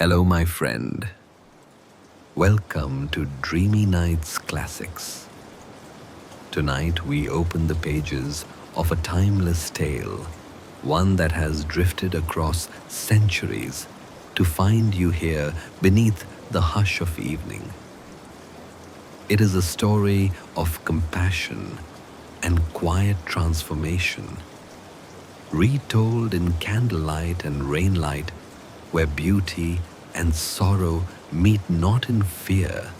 Hello, my friend. Welcome to Dreamy Nights Classics. Tonight we open the pages of a timeless tale, one that has drifted across centuries to find you here beneath the hush of evening. It is a story of compassion and quiet transformation, retold in candlelight and rainlight, where beauty and sorrow meet not in fear,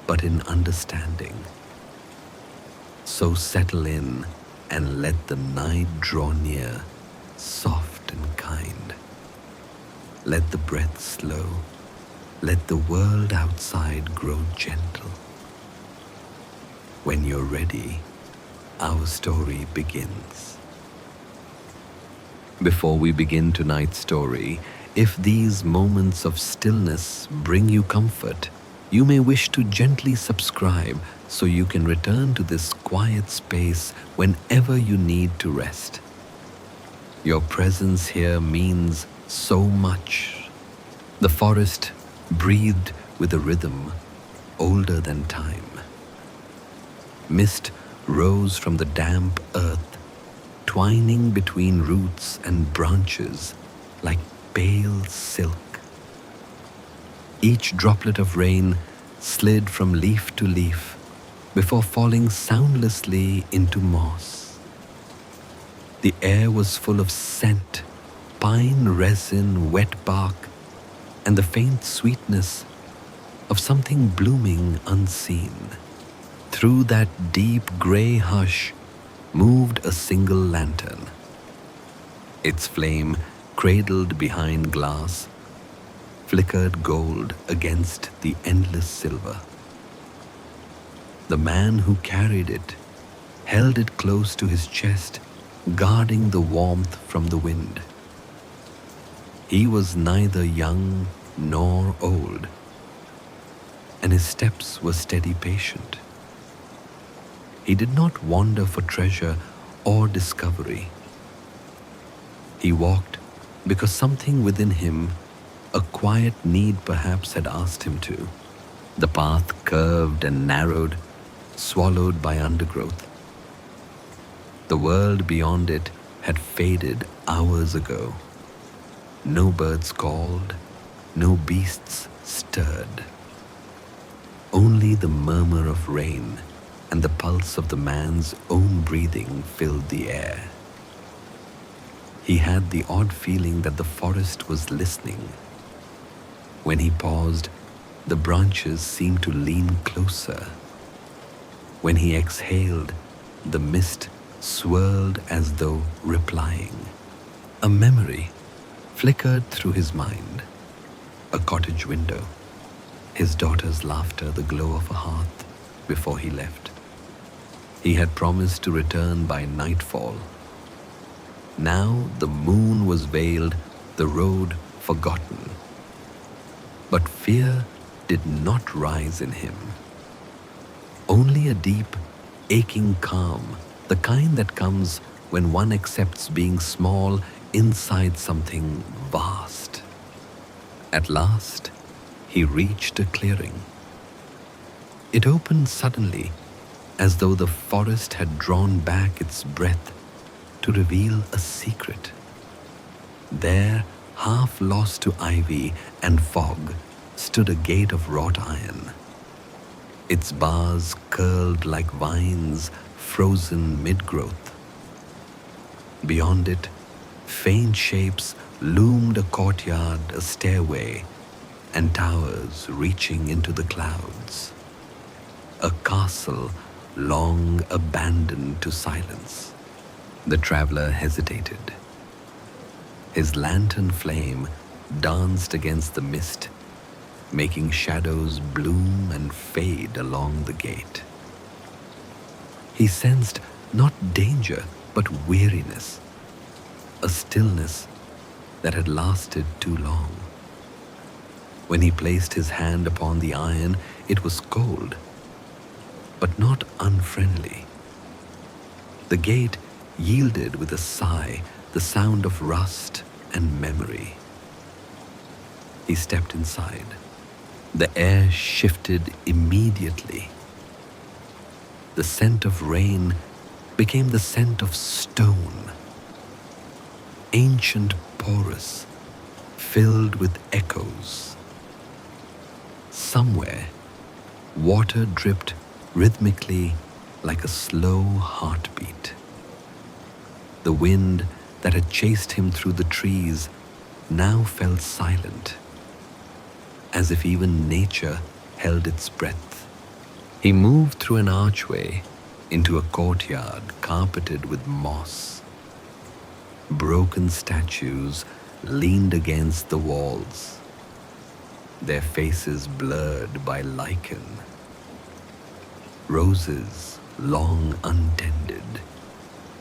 but in understanding. So settle in and let the night draw near, soft and kind. Let the breath slow, let the world outside grow gentle. When you're ready, our story begins. Before we begin tonight's story, if these moments of stillness bring you comfort, you may wish to gently subscribe so you can return to this quiet space whenever you need to rest. Your presence here means so much. The forest breathed with a rhythm older than time. Mist rose from the damp earth, twining between roots and branches like pale silk. Each droplet of rain slid from leaf to leaf before falling soundlessly into moss. The air was full of scent, pine resin, wet bark, and the faint sweetness of something blooming unseen. Through that deep gray hush moved a single lantern. Its flame, cradled behind glass, flickered gold against the endless silver. The man who carried it held it close to his chest, guarding the warmth from the wind. He was neither young nor old, and his steps were steady, patient. He did not wander for treasure or discovery. He walked because something within him, a quiet need perhaps, had asked him to. The path curved and narrowed, swallowed by undergrowth. The world beyond it had faded hours ago. No birds called, no beasts stirred. Only the murmur of rain and the pulse of the man's own breathing filled the air. He had the odd feeling that the forest was listening. When he paused, the branches seemed to lean closer. When he exhaled, the mist swirled as though replying. A memory flickered through his mind. A cottage window, his daughter's laughter, the glow of a hearth before he left. He had promised to return by nightfall. Now the moon was veiled, the road forgotten. But fear did not rise in him. Only a deep, aching calm, the kind that comes when one accepts being small inside something vast. At last, he reached a clearing. It opened suddenly, as though the forest had drawn back its breath to reveal a secret. There, half lost to ivy and fog, stood a gate of wrought iron. Its bars curled like vines frozen mid-growth. Beyond it, faint shapes loomed, a courtyard, a stairway, and towers reaching into the clouds. A castle long abandoned to silence. The traveler hesitated. His lantern flame danced against the mist, making shadows bloom and fade along the gate. He sensed not danger, but weariness, a stillness that had lasted too long. When he placed his hand upon the iron, it was cold, but not unfriendly. The gate yielded with a sigh, the sound of rust and memory. He stepped inside. The air shifted immediately. The scent of rain became the scent of stone, ancient, porous, filled with echoes. Somewhere, water dripped rhythmically like a slow heartbeat. The wind that had chased him through the trees now fell silent, as if even nature held its breath. He moved through an archway into a courtyard carpeted with moss. Broken statues leaned against the walls, their faces blurred by lichen. Roses, long untended,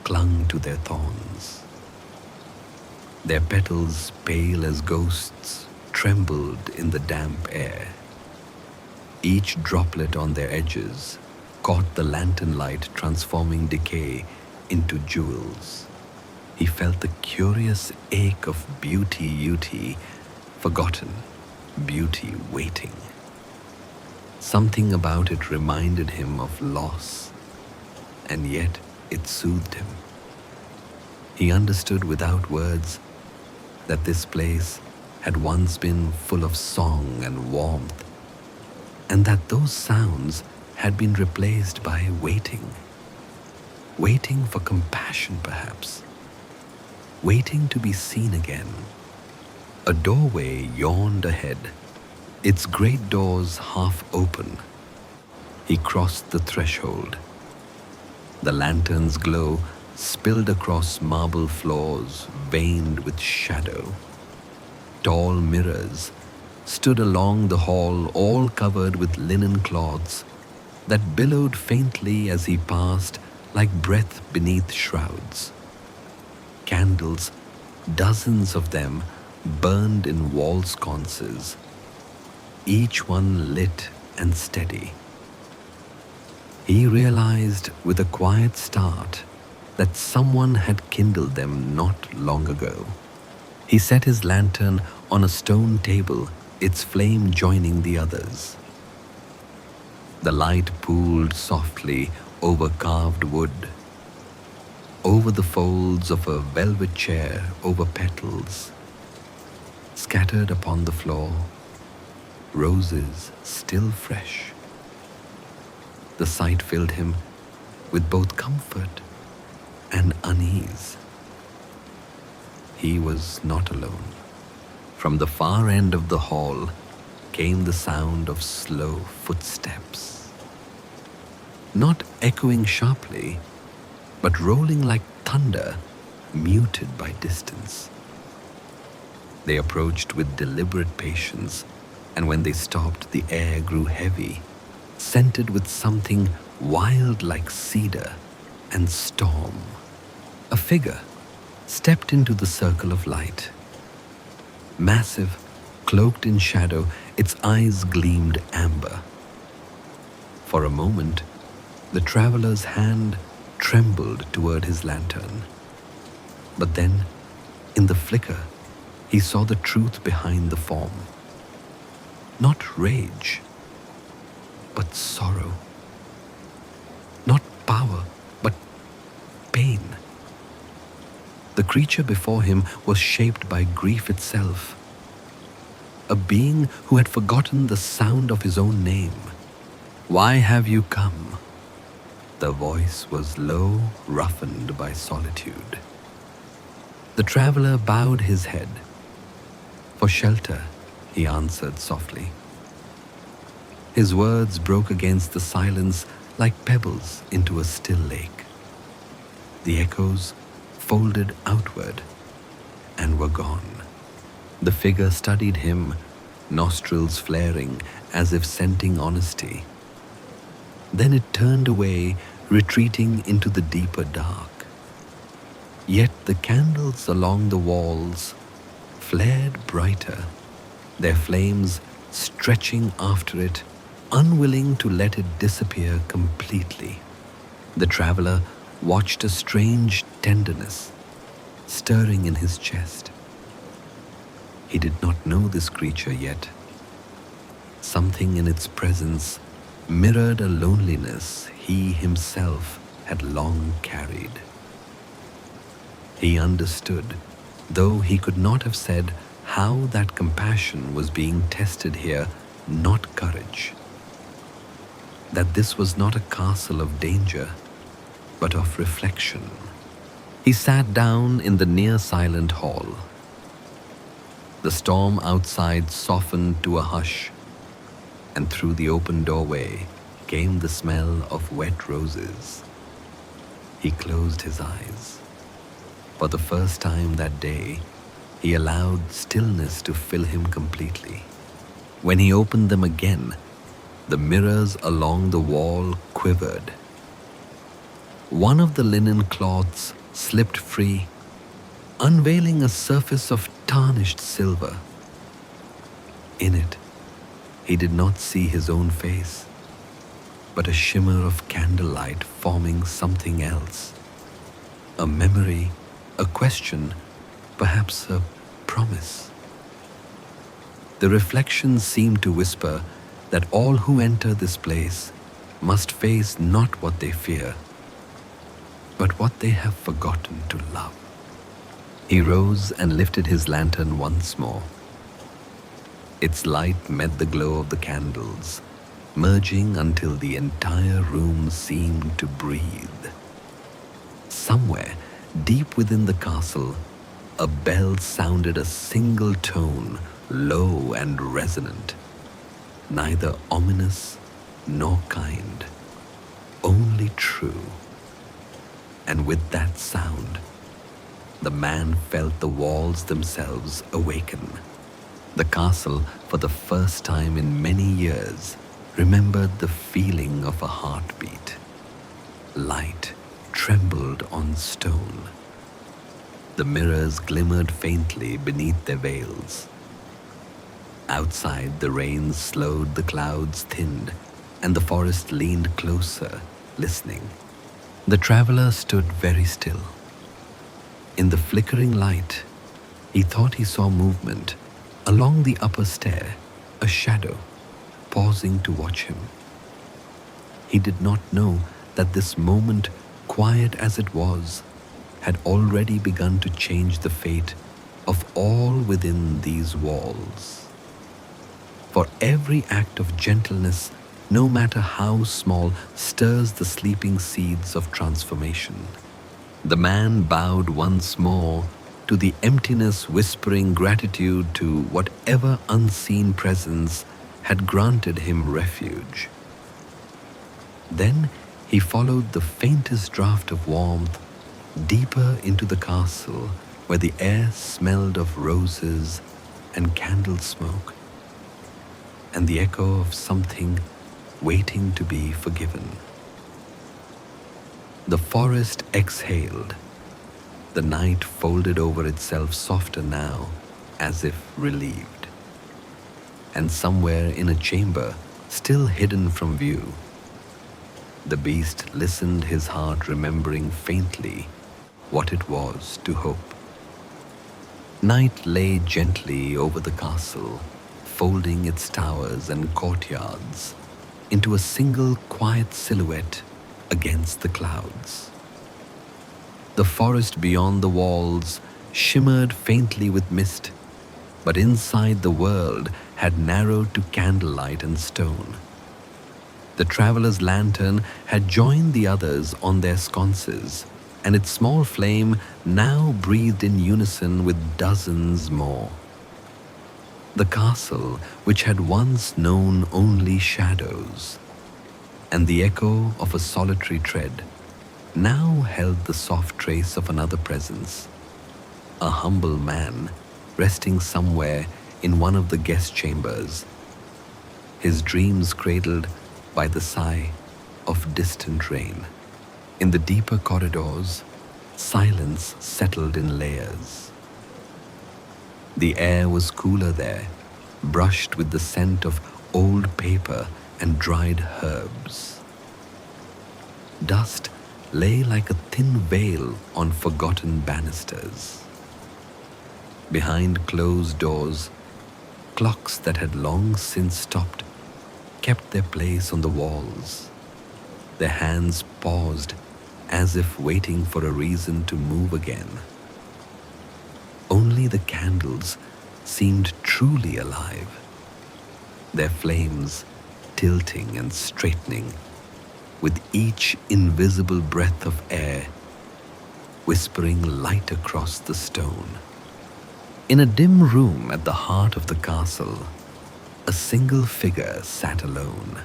clung to their thorns. Their petals, pale as ghosts, trembled in the damp air. Each droplet on their edges caught the lantern light, transforming decay into jewels. He felt the curious ache of beauty, forgotten, beauty waiting. Something about it reminded him of loss, and yet it soothed him. He understood without words that this place had once been full of song and warmth, and that those sounds had been replaced by waiting. Waiting for compassion, perhaps. Waiting to be seen again. A doorway yawned ahead, its great doors half open. He crossed the threshold. The lantern's glow spilled across marble floors veined with shadow. Tall mirrors stood along the hall, all covered with linen cloths that billowed faintly as he passed like breath beneath shrouds. Candles, dozens of them, burned in wall sconces, each one lit and steady. He realized with a quiet start that someone had kindled them not long ago. He set his lantern on a stone table, its flame joining the others. The light pooled softly over carved wood, over the folds of a velvet chair, over petals scattered upon the floor, roses still fresh. The sight filled him with both comfort and unease. He was not alone. From the far end of the hall came the sound of slow footsteps, not echoing sharply, but rolling like thunder, muted by distance. They approached with deliberate patience, and when they stopped, the air grew heavy, scented with something wild like cedar and storm. A figure stepped into the circle of light. Massive, cloaked in shadow, its eyes gleamed amber. For a moment, the traveler's hand trembled toward his lantern. But then, in the flicker, he saw the truth behind the form. Not rage, but sorrow. Not power, but pain. The creature before him was shaped by grief itself. A being who had forgotten the sound of his own name. "Why have you come?" The voice was low, roughened by solitude. The traveler bowed his head. "For shelter," he answered softly. His words broke against the silence like pebbles into a still lake. The echoes folded outward and were gone. The figure studied him, nostrils flaring as if scenting honesty. Then it turned away, retreating into the deeper dark. Yet the candles along the walls flared brighter, their flames stretching after it, unwilling to let it disappear completely. The traveler watched a strange tenderness stirring in his chest. He did not know this creature yet. Something in its presence mirrored a loneliness he himself had long carried. He understood, though he could not have said how that compassion was being tested here, not courage. That this was not a castle of danger, but of reflection. He sat down in the near silent hall. The storm outside softened to a hush, and through the open doorway came the smell of wet roses. He closed his eyes. For the first time that day, he allowed stillness to fill him completely. When he opened them again, the mirrors along the wall quivered. One of the linen cloths slipped free, unveiling a surface of tarnished silver. In it, he did not see his own face, but a shimmer of candlelight forming something else. A memory, a question, perhaps a promise. The reflection seemed to whisper that all who enter this place must face not what they fear, but what they have forgotten to love. He rose and lifted his lantern once more. Its light met the glow of the candles, merging until the entire room seemed to breathe. Somewhere, deep within the castle, a bell sounded a single tone, low and resonant, neither ominous nor kind, only true. And with that sound, the man felt the walls themselves awaken. The castle, for the first time in many years, remembered the feeling of a heartbeat. Light trembled on stone. The mirrors glimmered faintly beneath their veils. Outside, the rain slowed, the clouds thinned, and the forest leaned closer, listening. The traveler stood very still. In the flickering light, he thought he saw movement along the upper stair, a shadow, pausing to watch him. He did not know that this moment, quiet as it was, had already begun to change the fate of all within these walls. For every act of gentleness, no matter how small, stirs the sleeping seeds of transformation. The man bowed once more to the emptiness, whispering gratitude to whatever unseen presence had granted him refuge. Then he followed the faintest draught of warmth deeper into the castle, where the air smelled of roses and candle smoke, and the echo of something waiting to be forgiven. The forest exhaled. The night folded over itself softer now, as if relieved. And somewhere in a chamber, still hidden from view, the beast listened, his heart remembering faintly what it was to hope. Night lay gently over the castle, folding its towers and courtyards into a single quiet silhouette against the clouds. The forest beyond the walls shimmered faintly with mist, but inside the world had narrowed to candlelight and stone. The traveler's lantern had joined the others on their sconces, and its small flame now breathed in unison with dozens more. The castle, which had once known only shadows, and the echo of a solitary tread, now held the soft trace of another presence, a humble man resting somewhere in one of the guest chambers, his dreams cradled by the sigh of distant rain. In the deeper corridors, silence settled in layers. The air was cooler there, brushed with the scent of old paper and dried herbs. Dust lay like a thin veil on forgotten banisters. Behind closed doors, clocks that had long since stopped kept their place on the walls, their hands paused as if waiting for a reason to move again. Only the candles seemed truly alive, their flames tilting and straightening with each invisible breath of air, whispering light across the stone. In a dim room at the heart of the castle, a single figure sat alone.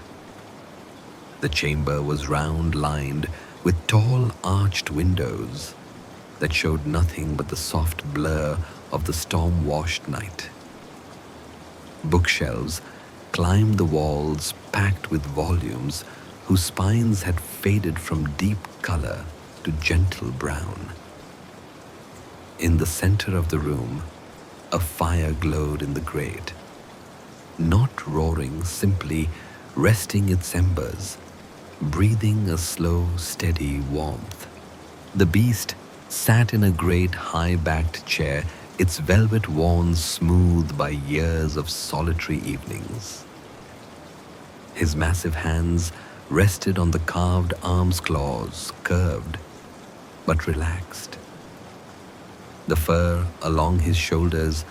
The chamber was round-lined with tall arched windows that showed nothing but the soft blur of the storm-washed night. Bookshelves climbed the walls packed with volumes whose spines had faded from deep color to gentle brown. In the center of the room, a fire glowed in the grate, not roaring, simply resting its embers, breathing a slow, steady warmth. The beast sat in a great high-backed chair, its velvet worn smooth by years of solitary evenings. His massive hands rested on the carved arm's claws, curved but relaxed. The fur along his shoulders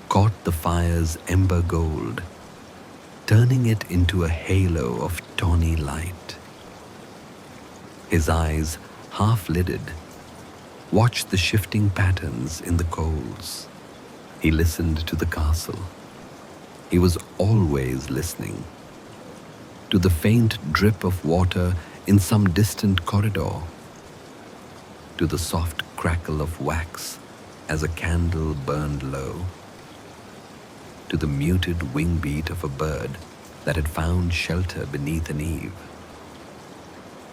caught the fire's ember gold, turning it into a halo of tawny light. His eyes, half-lidded, watched the shifting patterns in the coals. He listened to the castle. He was always listening. To the faint drip of water in some distant corridor, to the soft crackle of wax as a candle burned low, to the muted wing beat of a bird that had found shelter beneath an eave.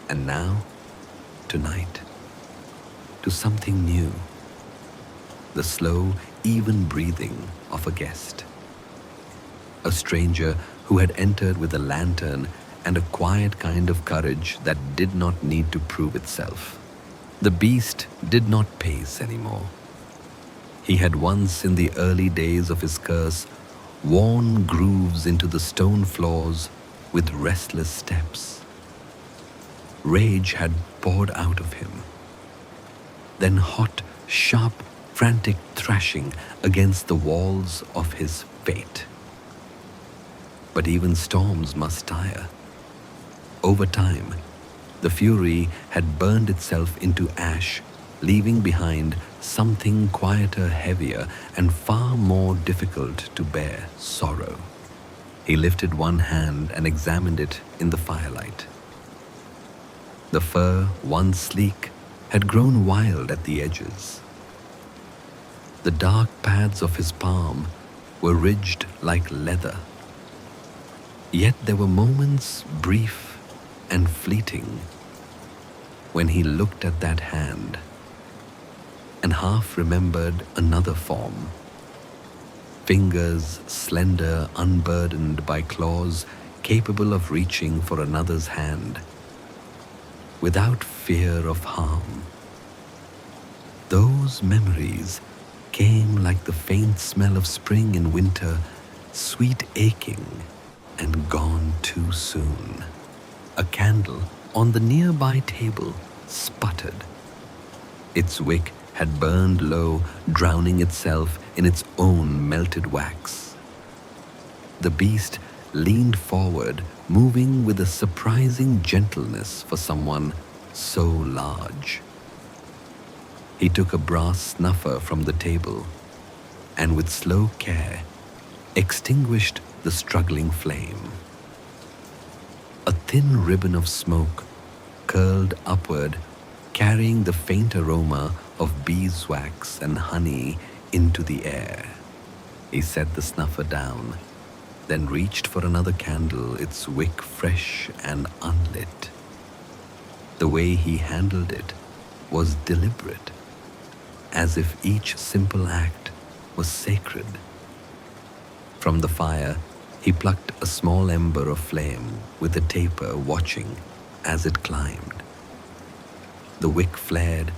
And now, tonight, to something new, the slow, even breathing of a guest. A stranger who had entered with a lantern and a quiet kind of courage that did not need to prove itself. The beast did not pace anymore. He had once, in the early days of his curse, worn grooves into the stone floors with restless steps. Rage had poured out of him. Then hot, sharp, frantic thrashing against the walls of his fate. But even storms must tire. Over time, the fury had burned itself into ash, leaving behind something quieter, heavier, and far more difficult to bear: sorrow. He lifted one hand and examined it in the firelight. The fur, once sleek, had grown wild at the edges. The dark pads of his palm were ridged like leather. Yet there were moments, brief and fleeting, when he looked at that hand and half remembered another form. Fingers slender, unburdened by claws, capable of reaching for another's hand, without fear of harm. Those memories came like the faint smell of spring in winter, sweet aching and gone too soon. A candle on the nearby table sputtered. Its wick had burned low, drowning itself in its own melted wax. The beast leaned forward, moving with a surprising gentleness for someone so large. He took a brass snuffer from the table and with slow care extinguished the struggling flame. A thin ribbon of smoke curled upward, carrying the faint aroma of beeswax and honey into the air. He set the snuffer down, then reached for another candle, its wick fresh and unlit. The way he handled it was deliberate, as if each simple act was sacred. From the fire, he plucked a small ember of flame with a taper watching as it climbed. The wick flared,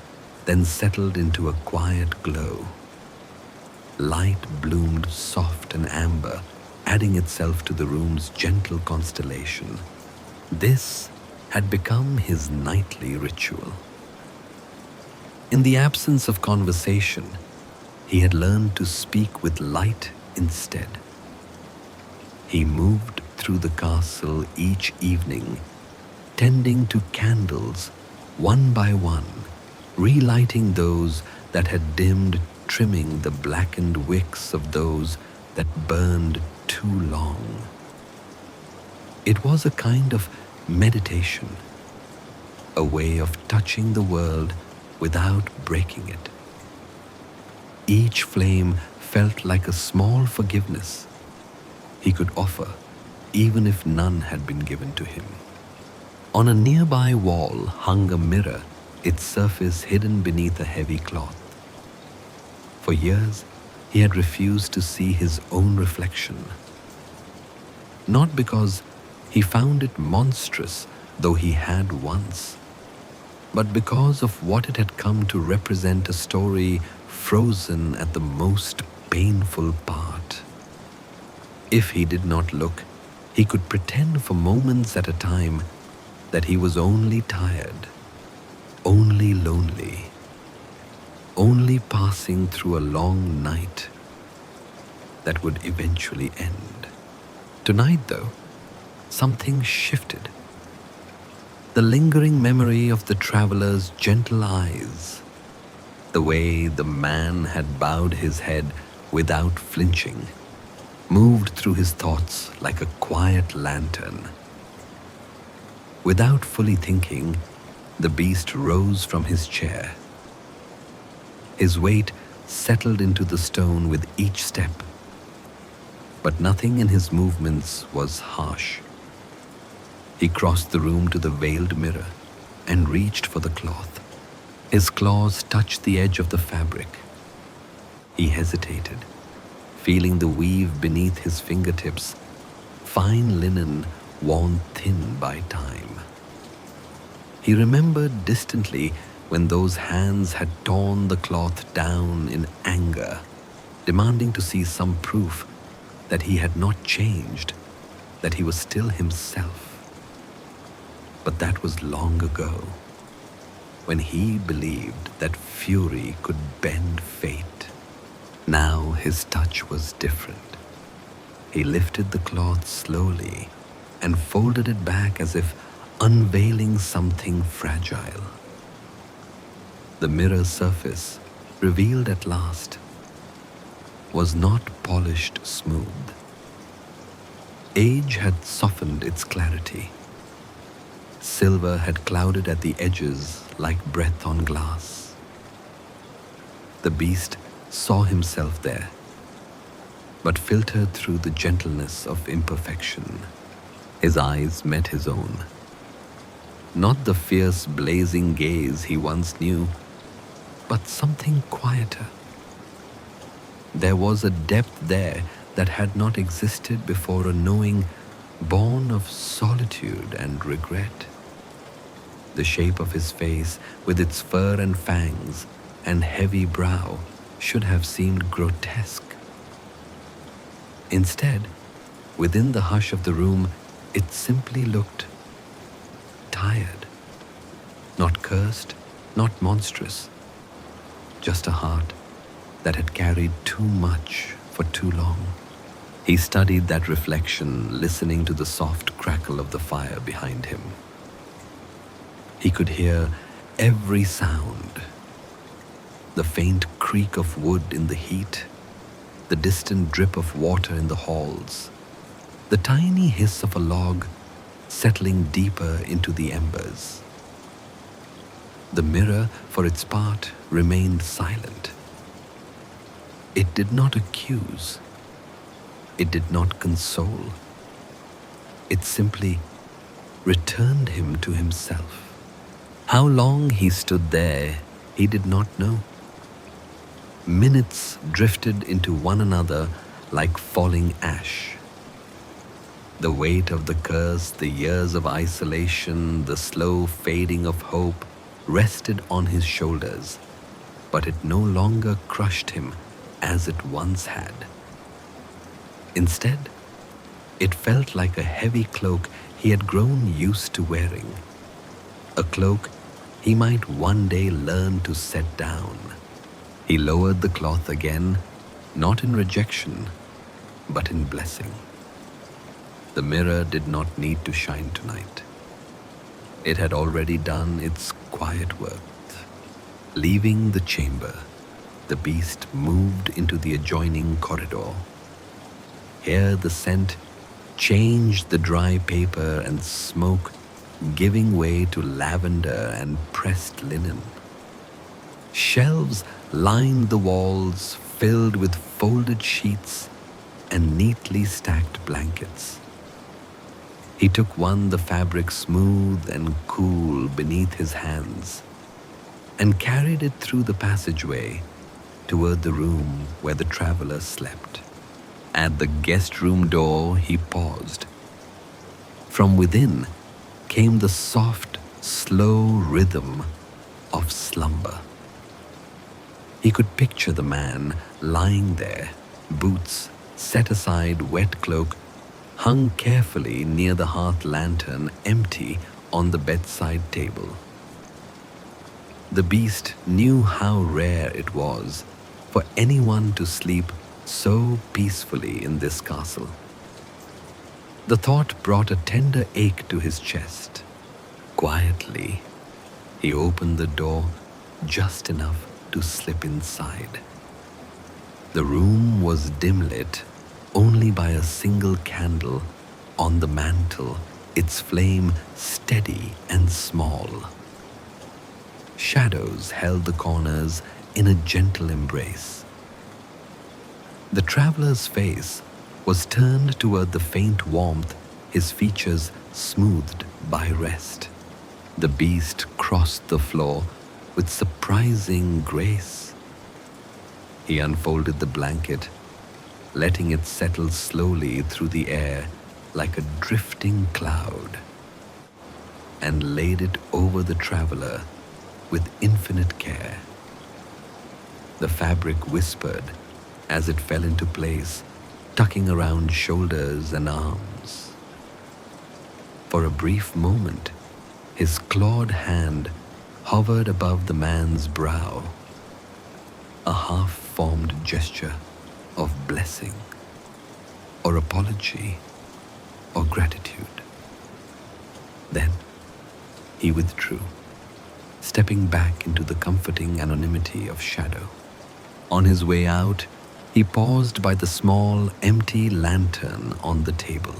then settled into a quiet glow. Light bloomed soft and amber, adding itself to the room's gentle constellation. This had become his nightly ritual. In the absence of conversation, he had learned to speak with light instead. He moved through the castle each evening, tending to candles one by one, relighting those that had dimmed, trimming the blackened wicks of those that burned too long. It was a kind of meditation, a way of touching the world without breaking it. Each flame felt like a small forgiveness he could offer, even if none had been given to him. On a nearby wall hung a mirror, its surface hidden beneath a heavy cloth. For years, he had refused to see his own reflection. Not because he found it monstrous, though he had once, but because of what it had come to represent, a story frozen at the most painful part. If he did not look, he could pretend for moments at a time that he was only tired, only lonely, only passing through a long night that would eventually end. Tonight, though, something shifted. The lingering memory of the traveler's gentle eyes, the way the man had bowed his head without flinching, moved through his thoughts like a quiet lantern. Without fully thinking, the beast rose from his chair. His weight settled into the stone with each step, but nothing in his movements was harsh. He crossed the room to the veiled mirror and reached for the cloth. His claws touched the edge of the fabric. He hesitated, feeling the weave beneath his fingertips, fine linen worn thin by time. He remembered distantly when those hands had torn the cloth down in anger, demanding to see some proof that he had not changed, that he was still himself. But that was long ago, when he believed that fury could bend fate. Now his touch was different. He lifted the cloth slowly and folded it back as if unveiling something fragile. The mirror surface, revealed at last, was not polished smooth. Age had softened its clarity. Silver had clouded at the edges like breath on glass. The beast saw himself there, but filtered through the gentleness of imperfection. His eyes met his own. Not the fierce, blazing gaze he once knew, but something quieter. There was a depth there that had not existed before, a knowing born of solitude and regret. The shape of his face, with its fur and fangs and heavy brow, should have seemed grotesque. Instead, within the hush of the room, it simply looked tired. Not cursed, not monstrous. Just a heart that had carried too much for too long. He studied that reflection, listening to the soft crackle of the fire behind him. He could hear every sound: the faint creak of wood in the heat, the distant drip of water in the halls, the tiny hiss of a log settling deeper into the embers. The mirror, for its part, remained silent. It did not accuse. It did not console. It simply returned him to himself. How long he stood there, he did not know. Minutes drifted into one another like falling ash. The weight of the curse, the years of isolation, the slow fading of hope rested on his shoulders, but it no longer crushed him as it once had. Instead, it felt like a heavy cloak he had grown used to wearing, a cloak he might one day learn to set down. He lowered the cloth again, not in rejection, but in blessing. The mirror did not need to shine tonight. It had already done its quiet work. Leaving the chamber, the beast moved into the adjoining corridor. Here the scent changed the dry paper and smoke, giving way to lavender and pressed linen. Shelves lined the walls, filled with folded sheets and neatly stacked blankets. He took one, the fabric smooth and cool beneath his hands, and carried it through the passageway toward the room where the traveler slept. At the guest room door, he paused. From within came the soft, slow rhythm of slumber. He could picture the man lying there, boots set aside, wet cloak hung carefully near the hearth lantern empty on the bedside table. The beast knew how rare it was for anyone to sleep so peacefully in this castle. The thought brought a tender ache to his chest. Quietly, he opened the door just enough to slip inside. The room was dim lit only by a single candle on the mantel, its flame steady and small. Shadows held the corners in a gentle embrace. The traveler's face was turned toward the faint warmth, his features smoothed by rest. The beast crossed the floor with surprising grace. He unfolded the blanket, letting it settle slowly through the air like a drifting cloud, and laid it over the traveler with infinite care. The fabric whispered as it fell into place, tucking around shoulders and arms. For a brief moment, his clawed hand hovered above the man's brow, a half-formed gesture of blessing, or apology, or gratitude. Then he withdrew, stepping back into the comforting anonymity of shadow. On his way out, he paused by the small, empty lantern on the table.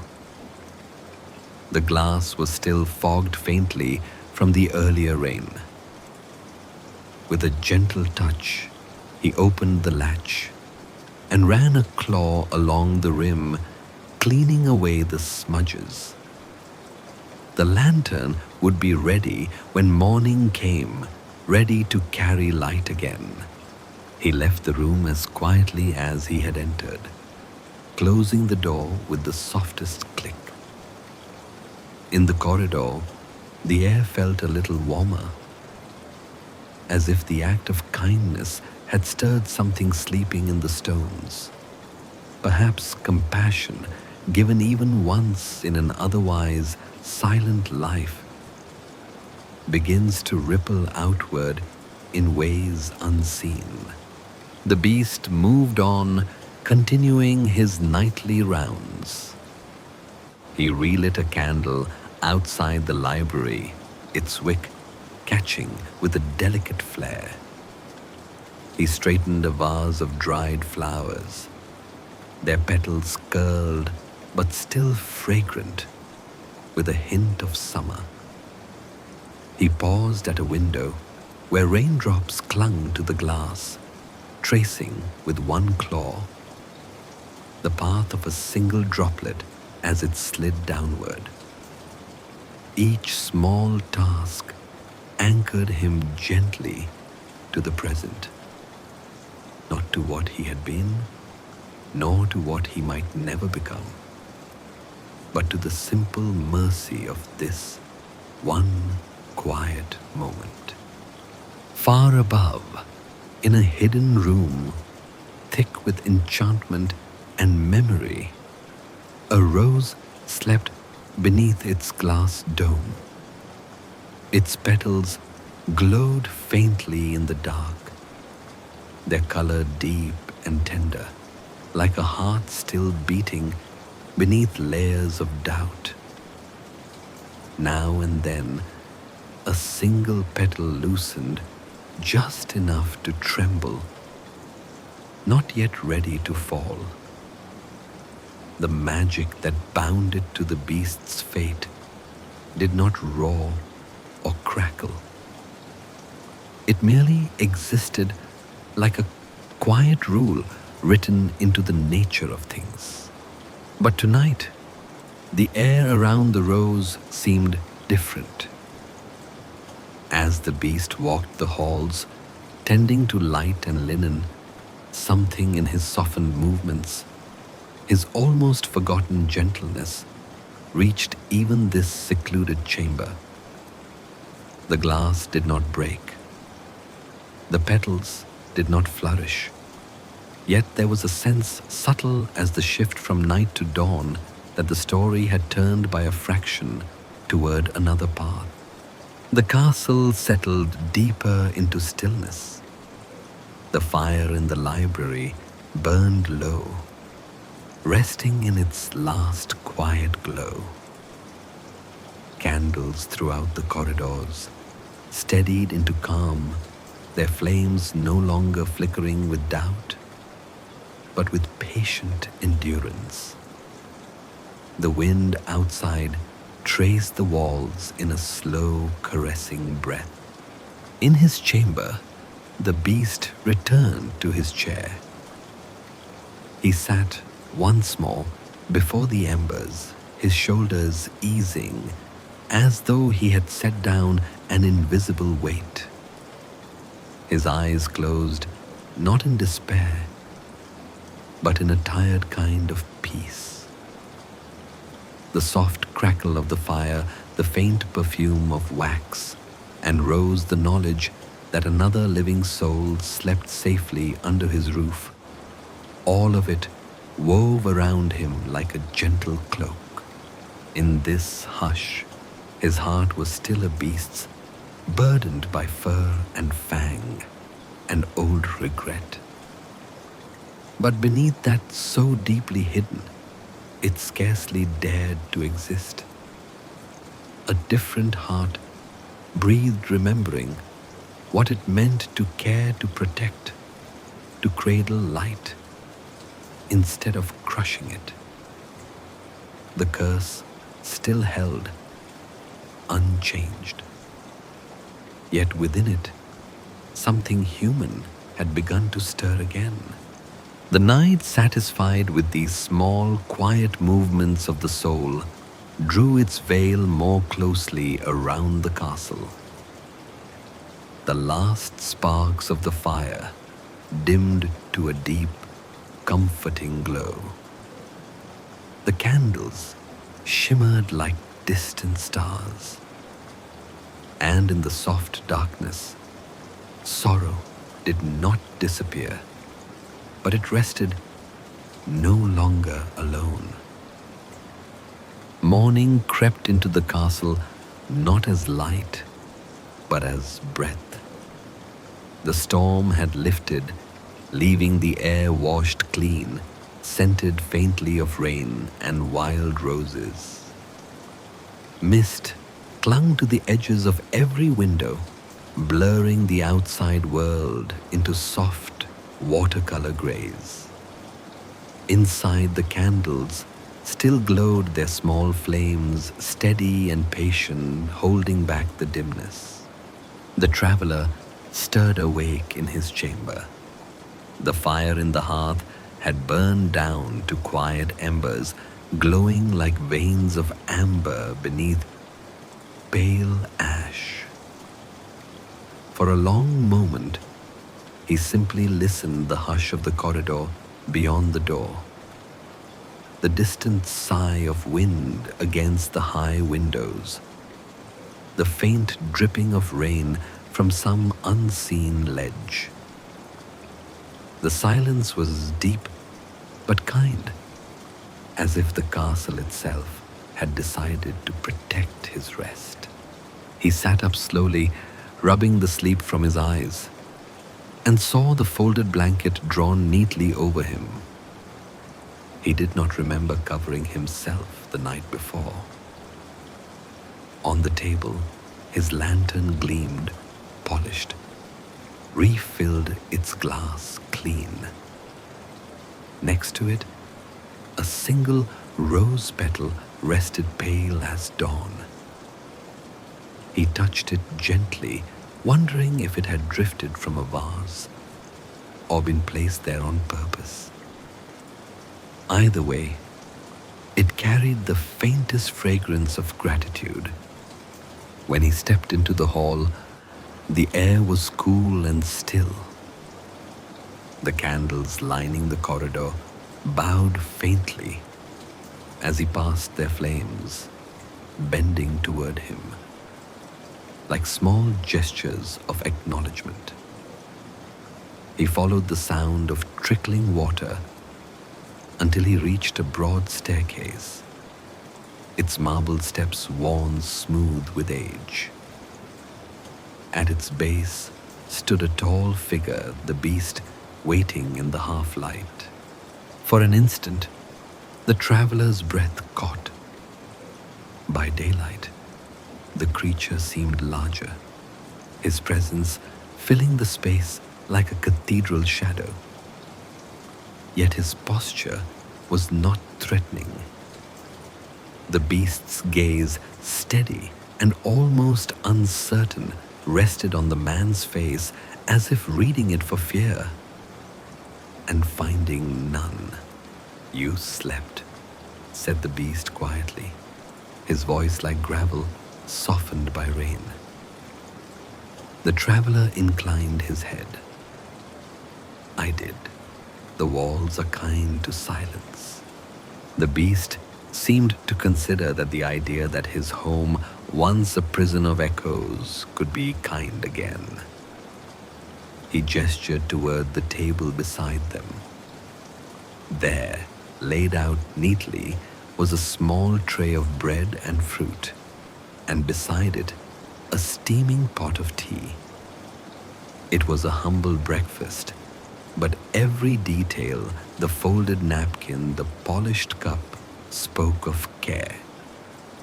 The glass was still fogged faintly from the earlier rain. With a gentle touch, he opened the latch and ran a claw along the rim, cleaning away the smudges. The lantern would be ready when morning came, ready to carry light again. He left the room as quietly as he had entered, closing the door with the softest click. In the corridor, the air felt a little warmer, as if the act of kindness had stirred something sleeping in the stones. Perhaps compassion, given even once in an otherwise silent life, begins to ripple outward in ways unseen. The beast moved on, continuing his nightly rounds. He relit a candle outside the library, its wick catching with a delicate flare. He straightened a vase of dried flowers, their petals curled but still fragrant with a hint of summer. He paused at a window where raindrops clung to the glass, tracing with one claw the path of a single droplet as it slid downward. Each small task anchored him gently to the present, not to what he had been, nor to what he might never become, but to the simple mercy of this one quiet moment. Far above, in a hidden room, thick with enchantment and memory. A rose slept beneath its glass dome. Its petals glowed faintly in the dark, their color deep and tender, like a heart still beating beneath layers of doubt. Now and then, a single petal loosened just enough to tremble, not yet ready to fall. The magic that bound it to the beast's fate did not roar or crackle. It merely existed like a quiet rule written into the nature of things. But tonight, the air around the rose seemed different. As the beast walked the halls, tending to light and linen, something in his softened movements, his almost forgotten gentleness, reached even this secluded chamber. The glass did not break. The petals did not flourish. Yet there was a sense subtle as the shift from night to dawn that the story had turned by a fraction toward another path. The castle settled deeper into stillness. The fire in the library burned low, resting in its last quiet glow. Candles throughout the corridors steadied into calm, their flames no longer flickering with doubt, but with patient endurance. The wind outside traced the walls in a slow, caressing breath. In his chamber, the beast returned to his chair. He sat once more before the embers, his shoulders easing, as though he had set down an invisible weight. His eyes closed, not in despair, but in a tired kind of peace. The soft crackle of the fire, the faint perfume of wax, and rose the knowledge that another living soul slept safely under his roof. All of it wove around him like a gentle cloak. In this hush, his heart was still a beast's, burdened by fur and fang, and old regret. But beneath that so deeply hidden, it scarcely dared to exist. A different heart breathed remembering what it meant to care to protect, to cradle light, instead of crushing it. The curse still held, unchanged. Yet within it, something human had begun to stir again. The night, satisfied with these small, quiet movements of the soul, drew its veil more closely around the castle. The last sparks of the fire dimmed to a deep, comforting glow. The candles shimmered like distant stars, and in the soft darkness, sorrow did not disappear, but it rested no longer alone. Morning crept into the castle not as light, but as breath. The storm had lifted, leaving the air washed clean, scented faintly of rain and wild roses. Mist clung to the edges of every window, blurring the outside world into soft watercolor grays. Inside, the candles still glowed their small flames, steady and patient, holding back the dimness. The traveler stirred awake in his chamber. The fire in the hearth had burned down to quiet embers, glowing like veins of amber beneath pale ash. For a long moment, he simply listened the hush of the corridor beyond the door, the distant sigh of wind against the high windows, the faint dripping of rain from some unseen ledge. The silence was deep but kind, as if the castle itself had decided to protect his rest. He sat up slowly, rubbing the sleep from his eyes, and saw the folded blanket drawn neatly over him. He did not remember covering himself the night before. On the table, his lantern gleamed, polished, refilled its glass clean. Next to it, a single rose petal rested pale as dawn. He touched it gently, wondering if it had drifted from a vase or been placed there on purpose. Either way, it carried the faintest fragrance of gratitude. When he stepped into the hall, the air was cool and still. The candles lining the corridor bowed faintly as he passed their flames, bending toward him, like small gestures of acknowledgement. He followed the sound of trickling water until he reached a broad staircase, its marble steps worn smooth with age. At its base stood a tall figure, the beast waiting in the half-light. For an instant, the traveler's breath caught. By daylight, the creature seemed larger, his presence filling the space like a cathedral shadow. Yet his posture was not threatening. The beast's gaze, steady and almost uncertain, rested on the man's face as if reading it for fear. And finding none, "You slept," said the beast quietly, his voice like gravel softened by rain. The traveler inclined his head. "I did. The walls are kind to silence." The beast seemed to consider that the idea that his home, once a prison of echoes, could be kind again. He gestured toward the table beside them. There, laid out neatly, was a small tray of bread and fruit, and beside it, a steaming pot of tea. It was a humble breakfast, but every detail, the folded napkin, the polished cup, spoke of care.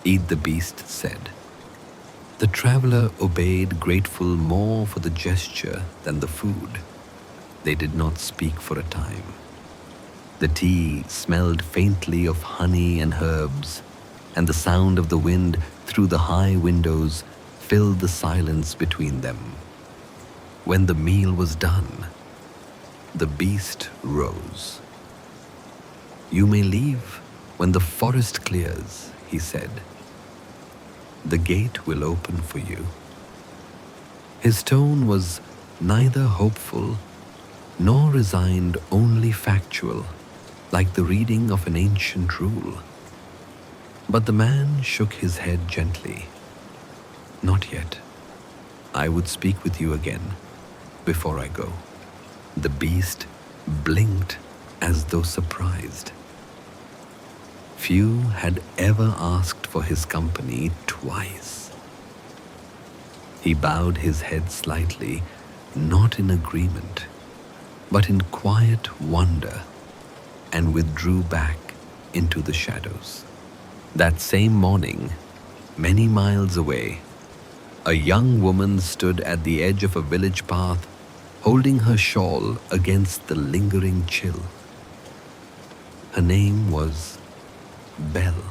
"Eat," the beast said. The traveler obeyed, grateful more for the gesture than the food. They did not speak for a time. The tea smelled faintly of honey and herbs, and the sound of the wind through the high windows filled the silence between them. When the meal was done, the beast rose. "You may leave when the forest clears," he said. "The gate will open for you." His tone was neither hopeful nor resigned, only factual, like the reading of an ancient rule. But the man shook his head gently. "Not yet. I would speak with you again before I go." The beast blinked as though surprised. Few had ever asked for his company twice. He bowed his head slightly, not in agreement, but in quiet wonder, and withdrew back into the shadows. That same morning, many miles away, a young woman stood at the edge of a village path, holding her shawl against the lingering chill. Her name was Belle.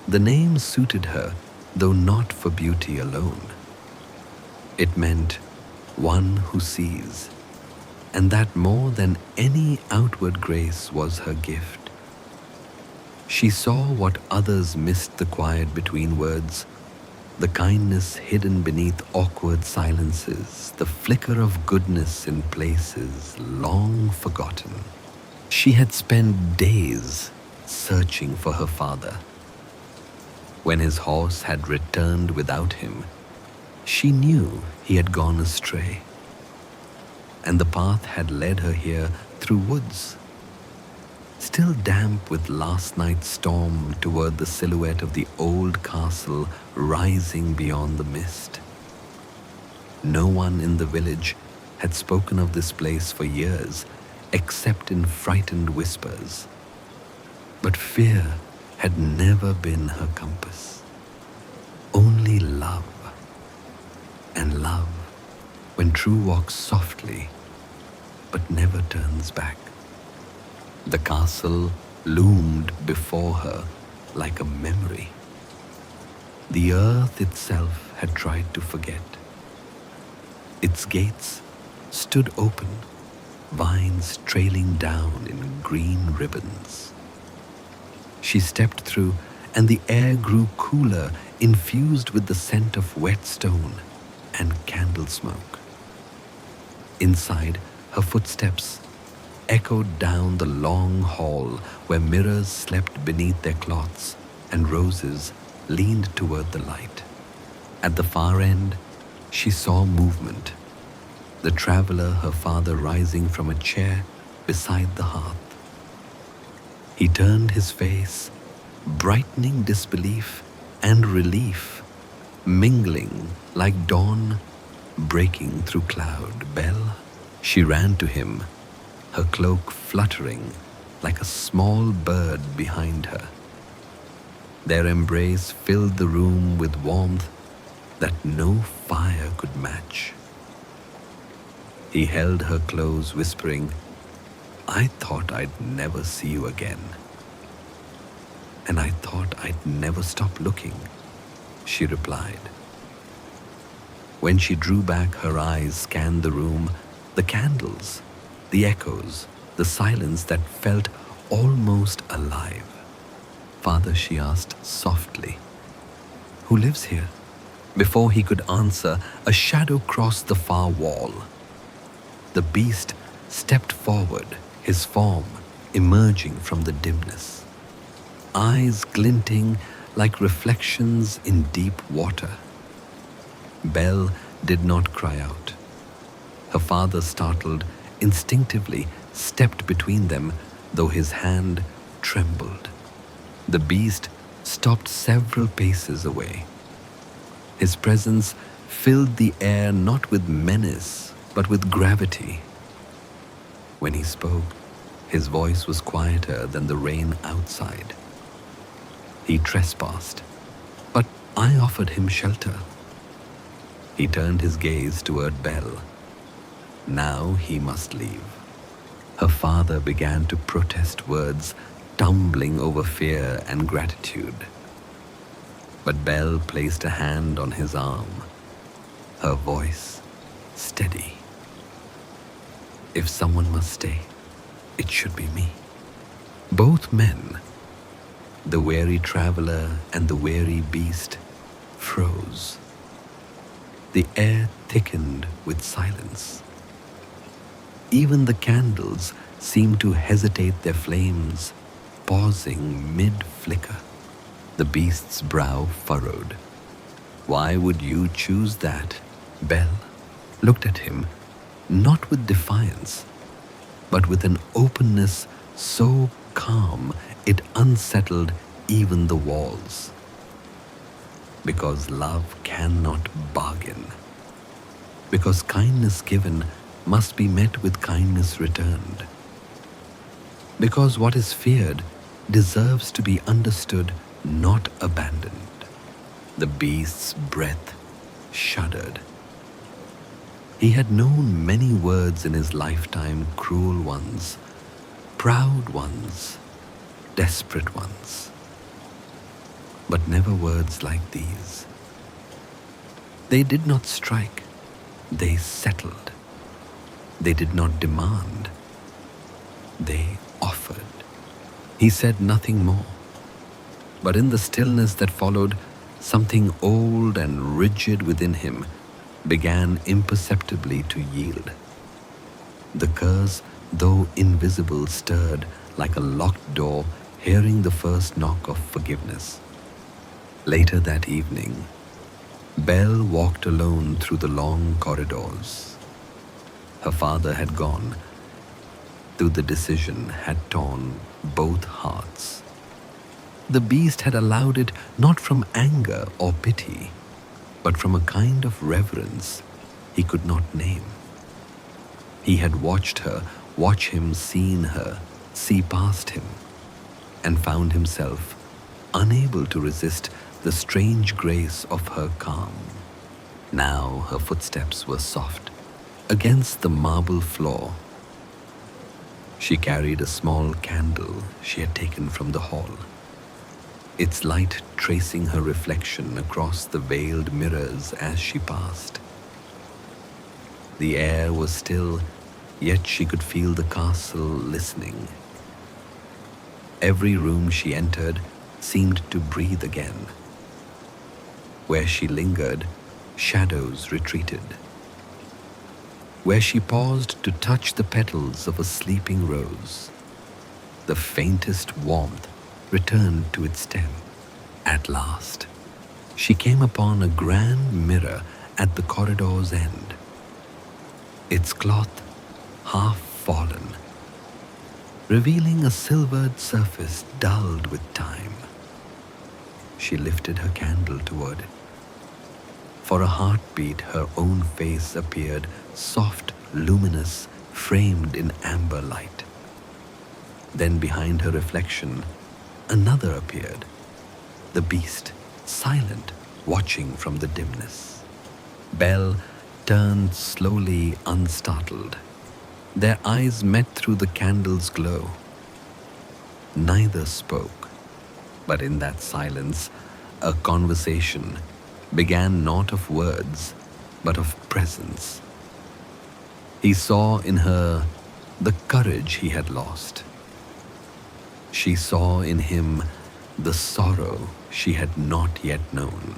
The name suited her, though not for beauty alone. It meant one who sees, and that more than any outward grace was her gift. She saw what others missed, the quiet between words, the kindness hidden beneath awkward silences, the flicker of goodness in places long forgotten. She had spent days searching for her father. When his horse had returned without him, she knew he had gone astray. and the path had led her here through woods, still damp with last night's storm, toward the silhouette of the old castle rising beyond the mist. No one in the village had spoken of this place for years, except in frightened whispers. But fear had never been her compass. Only love. And love, when true, walks softly, but never turns back. The castle loomed before her like a memory. The earth itself had tried to forget. Its gates stood open, vines trailing down in green ribbons. She stepped through, and the air grew cooler, infused with the scent of wet stone and candle smoke. Inside, her footsteps echoed down the long hall where mirrors slept beneath their cloths and roses leaned toward the light. At the far end, she saw movement. The traveler, her father, rising from a chair beside the hearth. He turned his face, brightening disbelief and relief, mingling like dawn breaking through cloud. Belle, she ran to him, her cloak fluttering like a small bird behind her. Their embrace filled the room with warmth that no fire could match. He held her close, whispering, "I thought I'd never see you again. And I thought I'd never stop looking," she replied. When she drew back, her eyes scanned the room, the candles, the echoes, the silence that felt almost alive. "Father," she asked softly, "who lives here?" Before he could answer, a shadow crossed the far wall. The beast stepped forward, his form emerging from the dimness, eyes glinting like reflections in deep water. Belle did not cry out. Her father, startled, instinctively stepped between them, though his hand trembled. The beast stopped several paces away. His presence filled the air not with menace, but with gravity. When he spoke, his voice was quieter than the rain outside. He trespassed, but I offered him shelter. He turned his gaze toward Belle. Now he must leave. Her father began to protest, words tumbling over fear and gratitude. But Belle placed a hand on his arm, her voice steady. "If someone must stay, it should be me." Both men, the weary traveler and the weary beast, froze. The air thickened with silence. Even the candles seemed to hesitate their flames, pausing mid-flicker. The beast's brow furrowed. "Why would you choose that?" Belle looked at him, not with defiance, but with an openness so calm it unsettled even the walls. "Because love cannot bargain. Because kindness given must be met with kindness returned. Because what is feared deserves to be understood, not abandoned." The beast's breath shuddered. He had known many words in his lifetime, cruel ones, proud ones, desperate ones, but never words like these. They did not strike, they settled. They did not demand, they offered. He said nothing more, but in the stillness that followed, something old and rigid within him began imperceptibly to yield. The curse, though invisible, stirred like a locked door hearing the first knock of forgiveness. Later that evening, Belle walked alone through the long corridors. Her father had gone, though the decision had torn both hearts. The beast had allowed it not from anger or pity, but from a kind of reverence he could not name. He had watched her, watch him, seen her, see past him, and found himself unable to resist the strange grace of her calm. Now her footsteps were soft against the marble floor. She carried a small candle she had taken from the hall, its light tracing her reflection across the veiled mirrors as she passed. The air was still, yet she could feel the castle listening. Every room she entered seemed to breathe again. Where she lingered, shadows retreated. Where she paused to touch the petals of a sleeping rose, the faintest warmth returned to its stem. At last, she came upon a grand mirror at the corridor's end, its cloth half fallen, revealing a silvered surface dulled with time. She lifted her candle toward it. For a heartbeat, her own face appeared, soft, luminous, framed in amber light. Then behind her reflection, another appeared, the beast, silent, watching from the dimness. Belle turned slowly, unstartled. Their eyes met through the candle's glow. Neither spoke, but in that silence, a conversation began not of words, but of presence. He saw in her the courage he had lost. She saw in him the sorrow she had not yet known.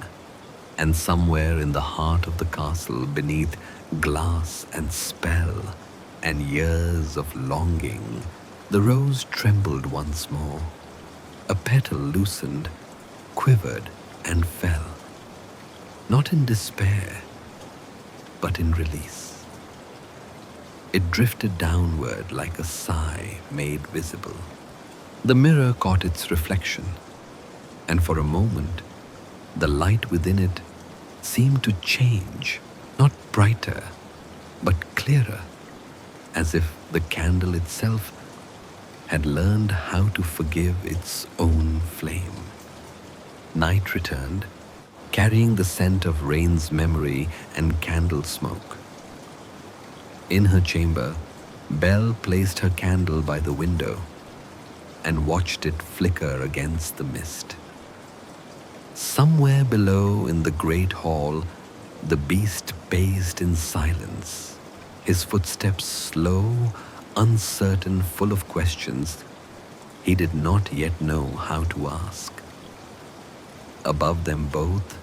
And somewhere in the heart of the castle, beneath glass and spell and years of longing, the rose trembled once more. A petal loosened, quivered, and fell. Not in despair, but in release. It drifted downward like a sigh made visible. The mirror caught its reflection, and for a moment, the light within it seemed to change, not brighter, but clearer, as if the candle itself had learned how to forgive its own flame. Night returned, carrying the scent of rain's memory and candle smoke. In her chamber, Belle placed her candle by the window and watched it flicker against the mist. Somewhere below in the great hall, the beast paced in silence, his footsteps slow, uncertain, full of questions he did not yet know how to ask. Above them both,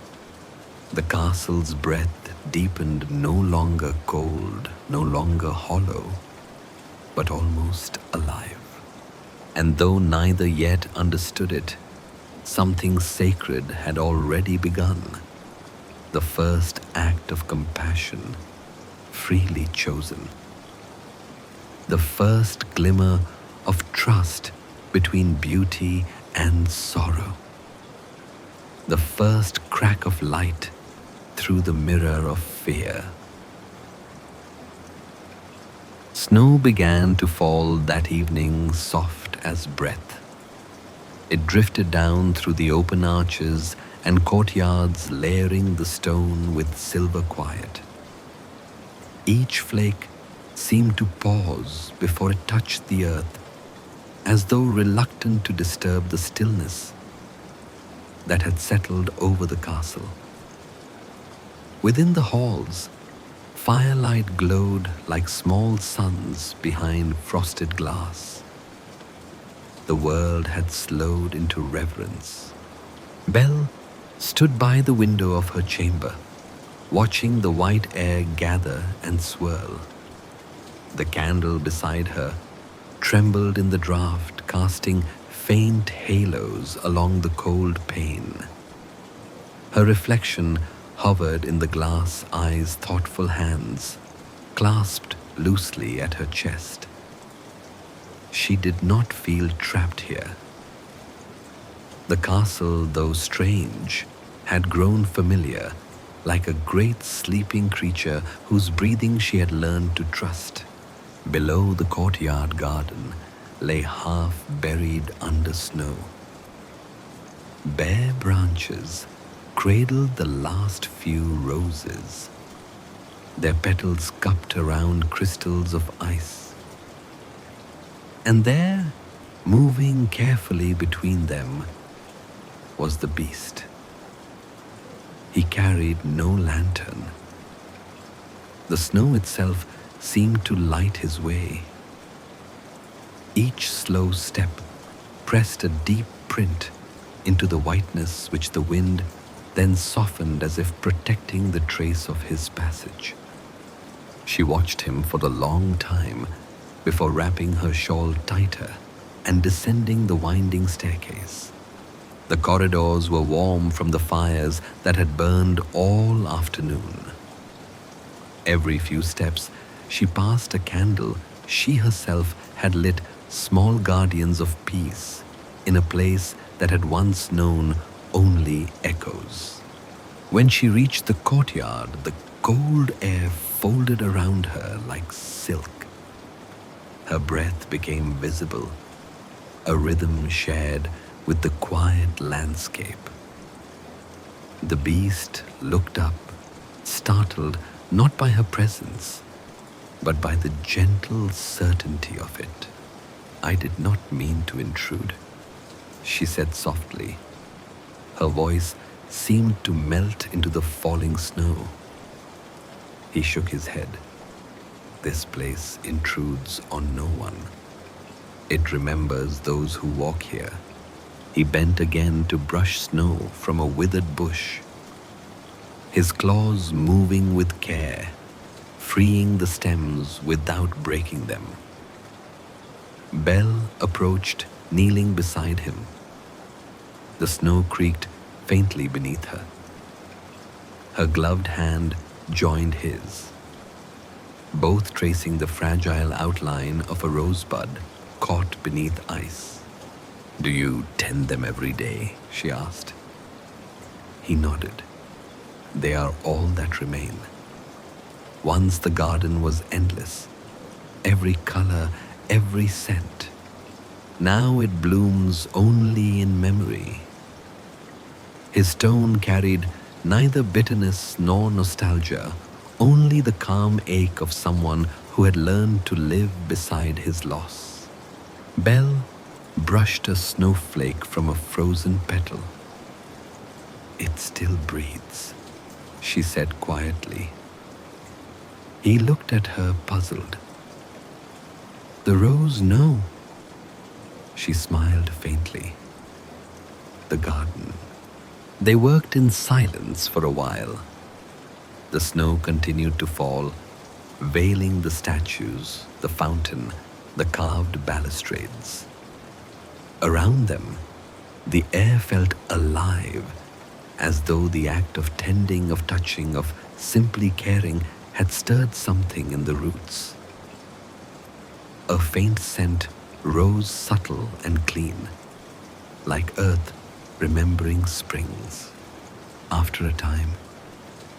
the castle's breath deepened, no longer cold, no longer hollow, but almost alive. And though neither yet understood it, something sacred had already begun, the first act of compassion, freely chosen. The first glimmer of trust between beauty and sorrow. The first crack of light through the mirror of fear. Snow began to fall that evening, soft as breath. It drifted down through the open arches and courtyards, layering the stone with silver quiet. Each flake seemed to pause before it touched the earth, as though reluctant to disturb the stillness that had settled over the castle. Within the halls, firelight glowed like small suns behind frosted glass. The world had slowed into reverence. Belle stood by the window of her chamber, watching the white air gather and swirl. The candle beside her trembled in the draught, casting faint halos along the cold pane. Her reflection hovered in the glass eye's thoughtful hands, clasped loosely at her chest. She did not feel trapped here. The castle, though strange, had grown familiar, like a great sleeping creature whose breathing she had learned to trust. Below the courtyard garden lay half buried under snow. Bare branches cradled the last few roses, their petals cupped around crystals of ice. And there, moving carefully between them, was the beast. He carried no lantern. The snow itself seemed to light his way. Each slow step pressed a deep print into the whiteness which the wind then softened as if protecting the trace of his passage. She watched him for a long time before wrapping her shawl tighter and descending the winding staircase. The corridors were warm from the fires that had burned all afternoon. Every few steps, she passed a candle she herself had lit, small guardians of peace, in a place that had once known only echoes. When she reached the courtyard, the cold air folded around her like silk. Her breath became visible, a rhythm shared with the quiet landscape. The beast looked up, startled not by her presence, but by the gentle certainty of it. "I did not mean to intrude," she said softly. Her voice seemed to melt into the falling snow. He shook his head. "This place intrudes on no one. It remembers those who walk here." He bent again to brush snow from a withered bush, his claws moving with care, freeing the stems without breaking them. Belle approached, kneeling beside him. The snow creaked faintly beneath her. Her gloved hand joined his, both tracing the fragile outline of a rosebud caught beneath ice. "Do you tend them every day?" she asked. He nodded. "They are all that remain. Once the garden was endless, every color, every scent. Now it blooms only in memory." His tone carried neither bitterness nor nostalgia, only the calm ache of someone who had learned to live beside his loss. Belle brushed a snowflake from a frozen petal. "It still breathes," she said quietly. He looked at her, puzzled. "The rose, no." She smiled faintly. "The garden." They worked in silence for a while. The snow continued to fall, veiling the statues, the fountain, the carved balustrades. Around them, the air felt alive, as though the act of tending, of touching, of simply caring had stirred something in the roots. A faint scent rose subtle and clean, like earth remembering springs. After a time,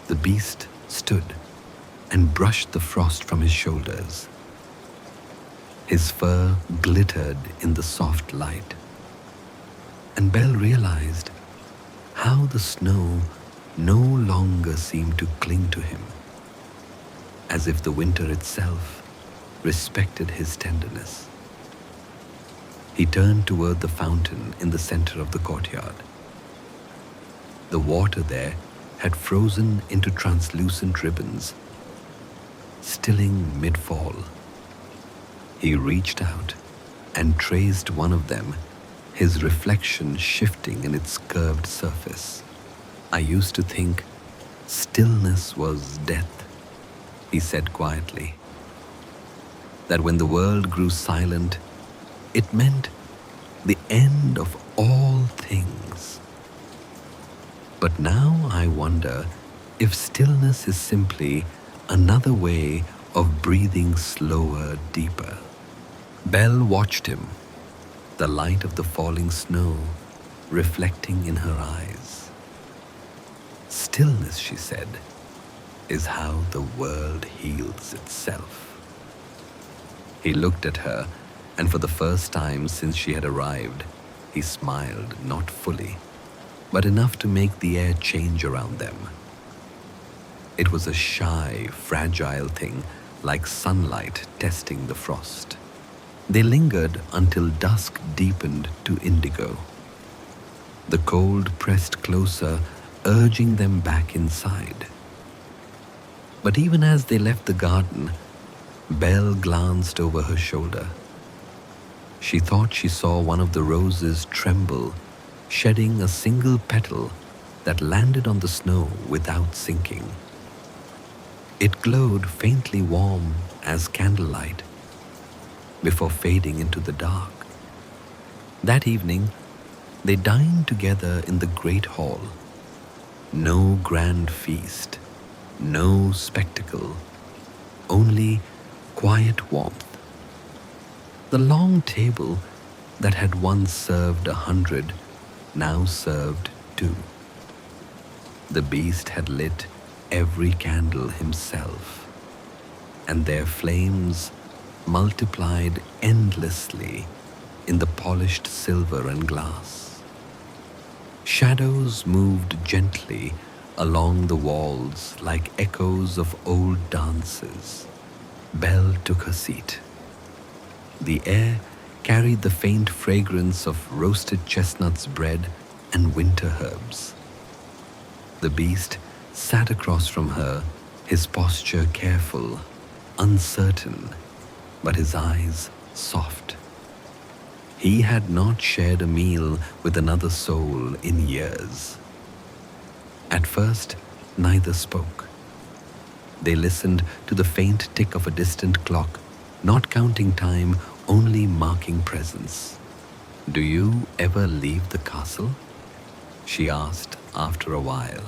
the beast stood and brushed the frost from his shoulders. His fur glittered in the soft light, and Belle realized how the snow no longer seemed to cling to him, as if the winter itself respected his tenderness. He turned toward the fountain in the center of the courtyard. The water there had frozen into translucent ribbons, stilling mid-fall. He reached out and traced one of them, his reflection shifting in its curved surface. "I used to think stillness was death," he said quietly. "That when the world grew silent, it meant the end of all things. But now I wonder if stillness is simply another way of breathing slower, deeper. Belle watched him, the light of the falling snow reflecting in her eyes. Stillness, she said, is how the world heals itself. He looked at her, and for the first time since she had arrived, he smiled, not fully, but enough to make the air change around them. It was a shy, fragile thing, like sunlight testing the frost. They lingered until dusk deepened to indigo. The cold pressed closer, urging them back inside. But even as they left the garden, Belle glanced over her shoulder. She thought she saw one of the roses tremble, shedding a single petal that landed on the snow without sinking. It glowed faintly warm as candlelight before fading into the dark. That evening, they dined together in the great hall. No grand feast, no spectacle, only quiet warmth. The long table that had once served 100 now served 2. The beast had lit every candle himself, and their flames multiplied endlessly in the polished silver and glass. Shadows moved gently along the walls like echoes of old dances. Belle took her seat. The air carried the faint fragrance of roasted chestnuts, bread, and winter herbs. The beast sat across from her, his posture careful, uncertain, but his eyes soft. He had not shared a meal with another soul in years. At first, neither spoke. They listened to the faint tick of a distant clock, not counting time, only marking presence. "Do you ever leave the castle?" she asked after a while.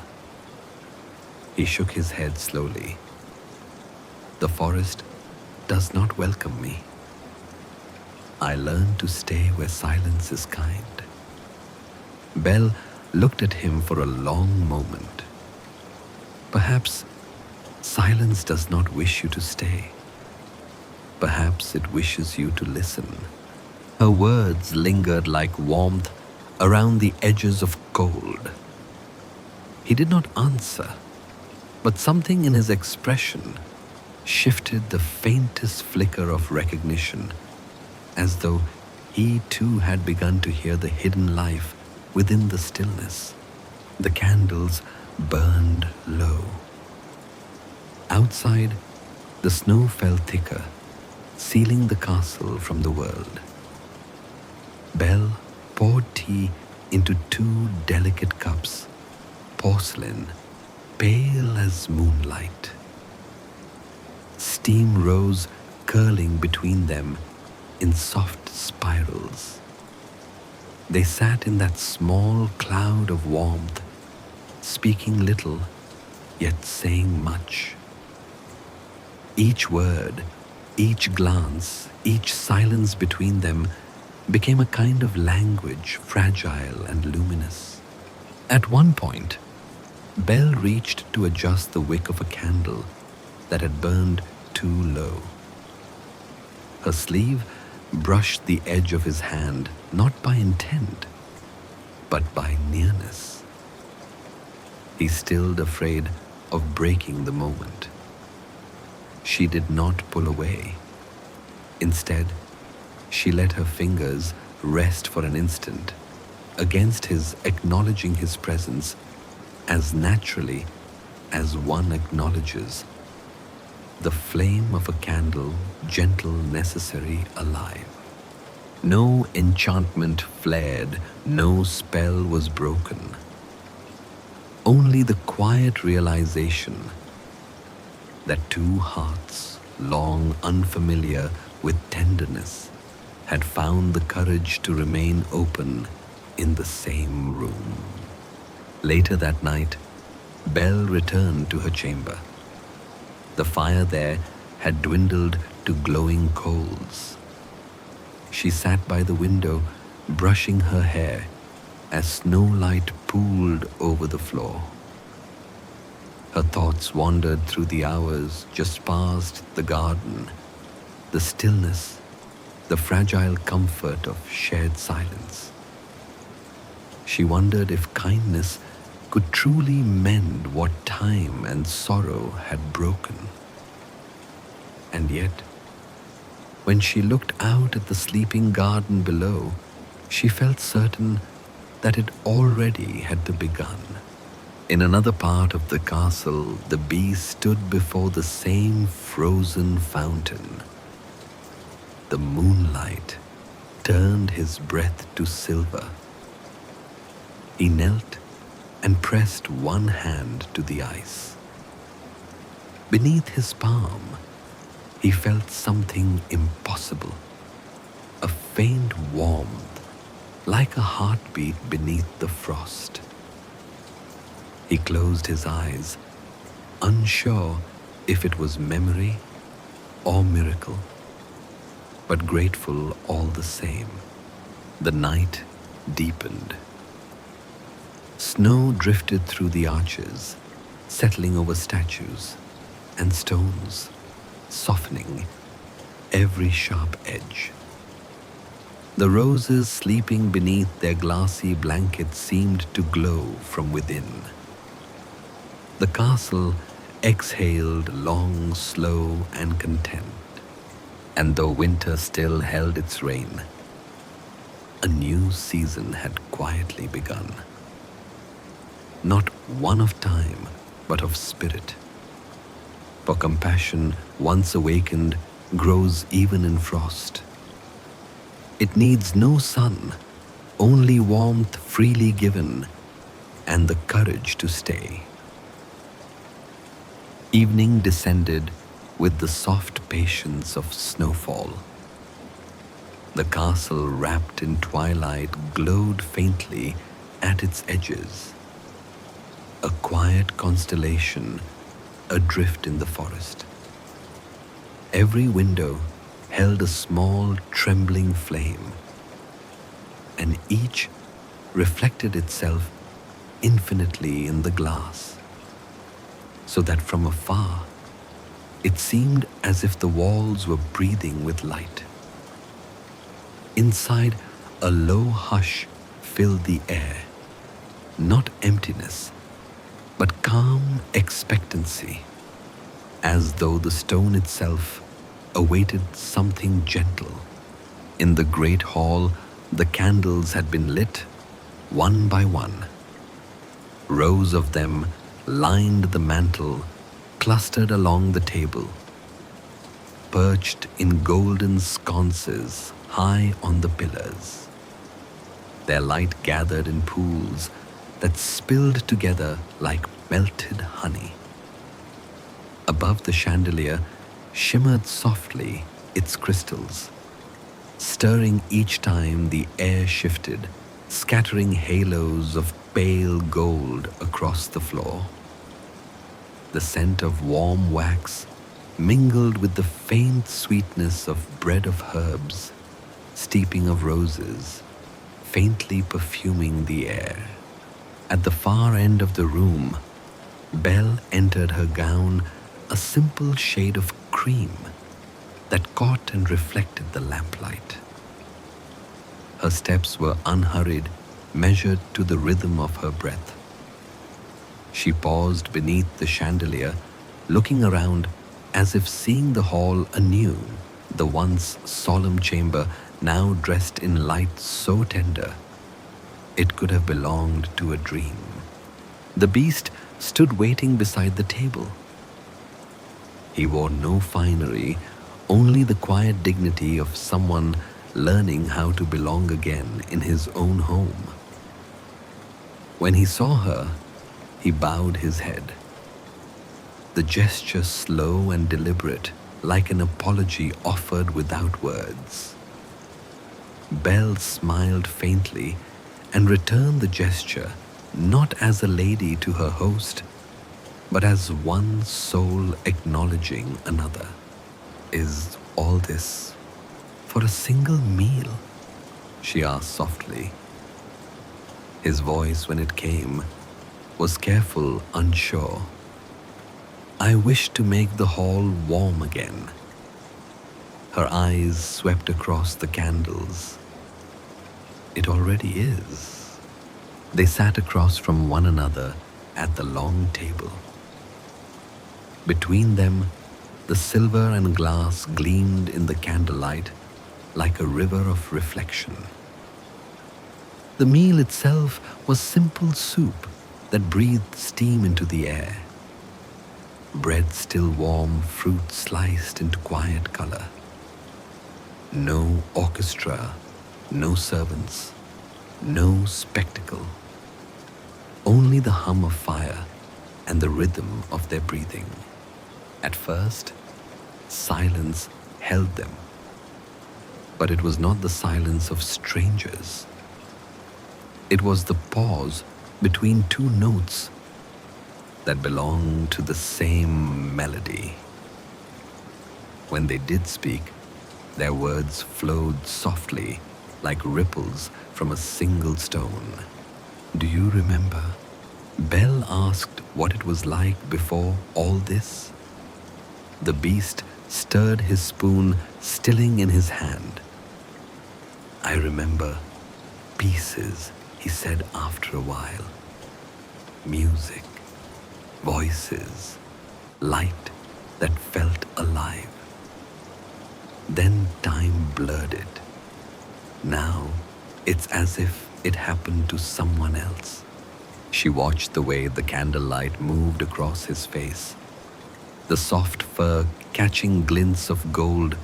He shook his head slowly. "The forest does not welcome me. I learned to stay where silence is kind." Belle looked at him for a long moment. Perhaps silence does not wish you to stay. Perhaps it wishes you to listen. Her words lingered like warmth around the edges of cold. He did not answer, but something in his expression shifted the faintest flicker of recognition, as though he too had begun to hear the hidden life within the stillness. The candles burned low. Outside, the snow fell thicker, sealing the castle from the world. Belle poured tea into 2 delicate cups, porcelain, pale as moonlight. Steam rose, curling between them in soft spirals. They sat in that small cloud of warmth, speaking little, yet saying much. Each word, each glance, each silence between them became a kind of language, fragile and luminous. At one point, Belle reached to adjust the wick of a candle that had burned too low. Her sleeve brushed the edge of his hand, not by intent, but by nearness. He stilled, afraid of breaking the moment. She did not pull away. Instead, she let her fingers rest for an instant against his, acknowledging his presence as naturally as one acknowledges the flame of a candle, gentle, necessary, alive. No enchantment flared, no spell was broken. Only the quiet realization that 2 hearts, long unfamiliar with tenderness, had found the courage to remain open in the same room. Later that night, Belle returned to her chamber. The fire there had dwindled to glowing coals. She sat by the window, brushing her hair as snowlight pooled over the floor. Her thoughts wandered through the hours just past the garden, the stillness, the fragile comfort of shared silence. She wondered if kindness could truly mend what time and sorrow had broken. And yet, when she looked out at the sleeping garden below, she felt certain that it already had begun. In another part of the castle, the beast stood before the same frozen fountain. The moonlight turned his breath to silver. He knelt and pressed one hand to the ice. Beneath his palm, he felt something impossible, a faint warmth, like a heartbeat beneath the frost. He closed his eyes, unsure if it was memory or miracle, but grateful all the same. The night deepened. Snow drifted through the arches, settling over statues and stones, softening every sharp edge. The roses sleeping beneath their glassy blankets seemed to glow from within. The castle exhaled long, slow, and content, and though winter still held its reign, a new season had quietly begun. Not one of time, but of spirit. For compassion, once awakened, grows even in frost. It needs no sun, only warmth freely given, and the courage to stay. Evening descended with the soft patience of snowfall. The castle, wrapped in twilight, glowed faintly at its edges. A quiet constellation adrift in the forest. Every window held a small trembling flame, and each reflected itself infinitely in the glass, so that from afar it seemed as if the walls were breathing with light. Inside, a low hush filled the air, not emptiness, but calm expectancy, as though the stone itself awaited something gentle. In the great hall, the candles had been lit one by one. Rows of them lined the mantel, clustered along the table, perched in golden sconces high on the pillars. Their light gathered in pools that spilled together like melted honey. Above the chandelier shimmered softly its crystals, stirring each time the air shifted, scattering halos of pale gold across the floor. The scent of warm wax mingled with the faint sweetness of bread of herbs, steeping of roses, faintly perfuming the air. At the far end of the room, Belle entered her gown a simple shade of cream that caught and reflected the lamplight. Her steps were unhurried, measured to the rhythm of her breath. She paused beneath the chandelier, looking around as if seeing the hall anew, the once solemn chamber now dressed in light so tender it could have belonged to a dream. The beast stood waiting beside the table. He wore no finery, only the quiet dignity of someone learning how to belong again in his own home. When he saw her, he bowed his head, the gesture slow and deliberate, like an apology offered without words. Belle smiled faintly and returned the gesture, not as a lady to her host, but as one soul acknowledging another. Is all this for a single meal? She asked softly. His voice, when it came, was careful, unsure. I wish to make the hall warm again. Her eyes swept across the candles. It already is. They sat across from one another at the long table. Between them, the silver and glass gleamed in the candlelight like a river of reflection. The meal itself was simple soup that breathed steam into the air. Bread still warm, fruit sliced into quiet color. No orchestra, no servants, no spectacle. Only the hum of fire and the rhythm of their breathing. At first, silence held them. But it was not the silence of strangers. It was the pause between two notes that belonged to the same melody. When they did speak, their words flowed softly like ripples from a single stone. Do you remember? Bell asked what it was like before all this. The beast stirred his spoon, stilling in his hand. I remember pieces, he said after a while. Music, voices, light that felt alive. Then time blurred it. Now it's as if it happened to someone else. She watched the way the candlelight moved across his face, the soft fur catching glints of gold,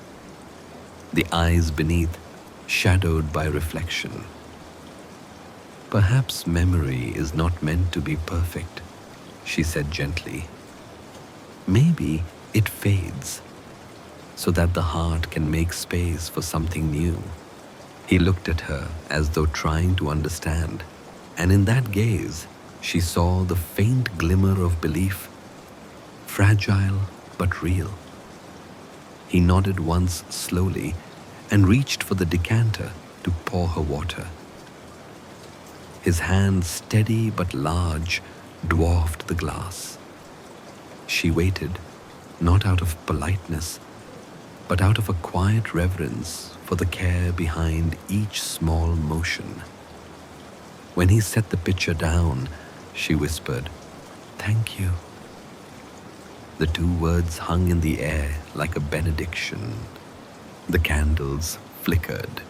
the eyes beneath shadowed by reflection. Perhaps memory is not meant to be perfect, she said gently. Maybe it fades, so that the heart can make space for something new. He looked at her as though trying to understand, and in that gaze she saw the faint glimmer of belief, fragile but real. He nodded once slowly and reached for the decanter to pour her water. His hand, steady but large, dwarfed the glass. She waited, not out of politeness, but out of a quiet reverence for the care behind each small motion. When he set the pitcher down, she whispered, "Thank you." The two words hung in the air like a benediction. The candles flickered.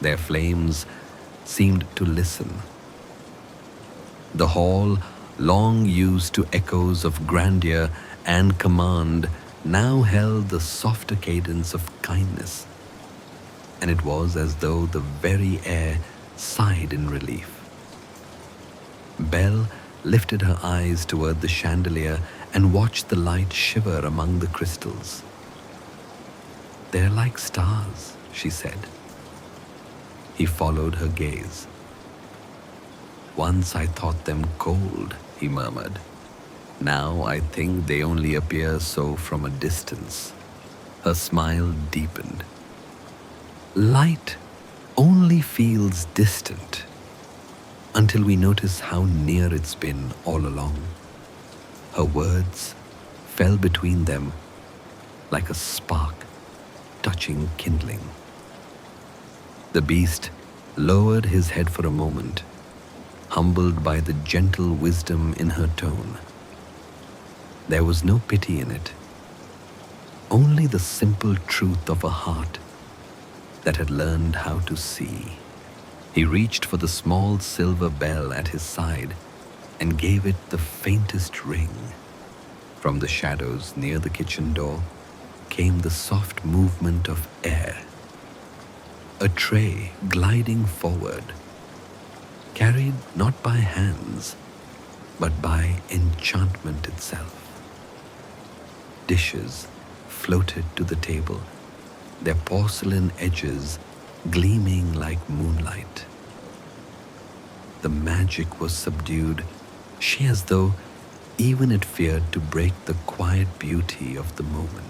Their flames seemed to listen. The hall, long used to echoes of grandeur and command, now held the softer cadence of kindness, and it was as though the very air sighed in relief. Belle lifted her eyes toward the chandelier and watched the light shiver among the crystals. "They're like stars," she said. He followed her gaze. "Once I thought them cold," he murmured. "Now I think they only appear so from a distance." Her smile deepened. Light only feels distant until we notice how near it's been all along. Her words fell between them like a spark touching kindling. The beast lowered his head for a moment, humbled by the gentle wisdom in her tone. There was no pity in it, only the simple truth of a heart that had learned how to see. He reached for the small silver bell at his side and gave it the faintest ring. From the shadows near the kitchen door came the soft movement of air. A tray gliding forward, carried not by hands, but by enchantment itself. Dishes floated to the table, their porcelain edges gleaming like moonlight. The magic was subdued, she as though even it feared to break the quiet beauty of the moment.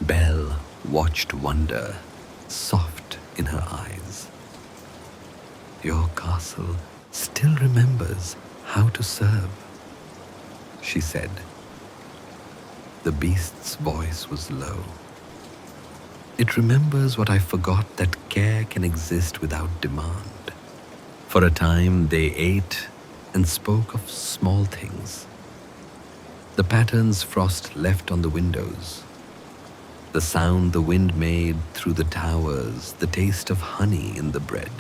Belle watched wonder soft in her eyes. Your castle still remembers how to serve, she said. The beast's voice was low. It remembers what I forgot, that care can exist without demand. For a time they ate and spoke of small things. The patterns frost left on the windows, the sound the wind made through the towers, the taste of honey in the bread.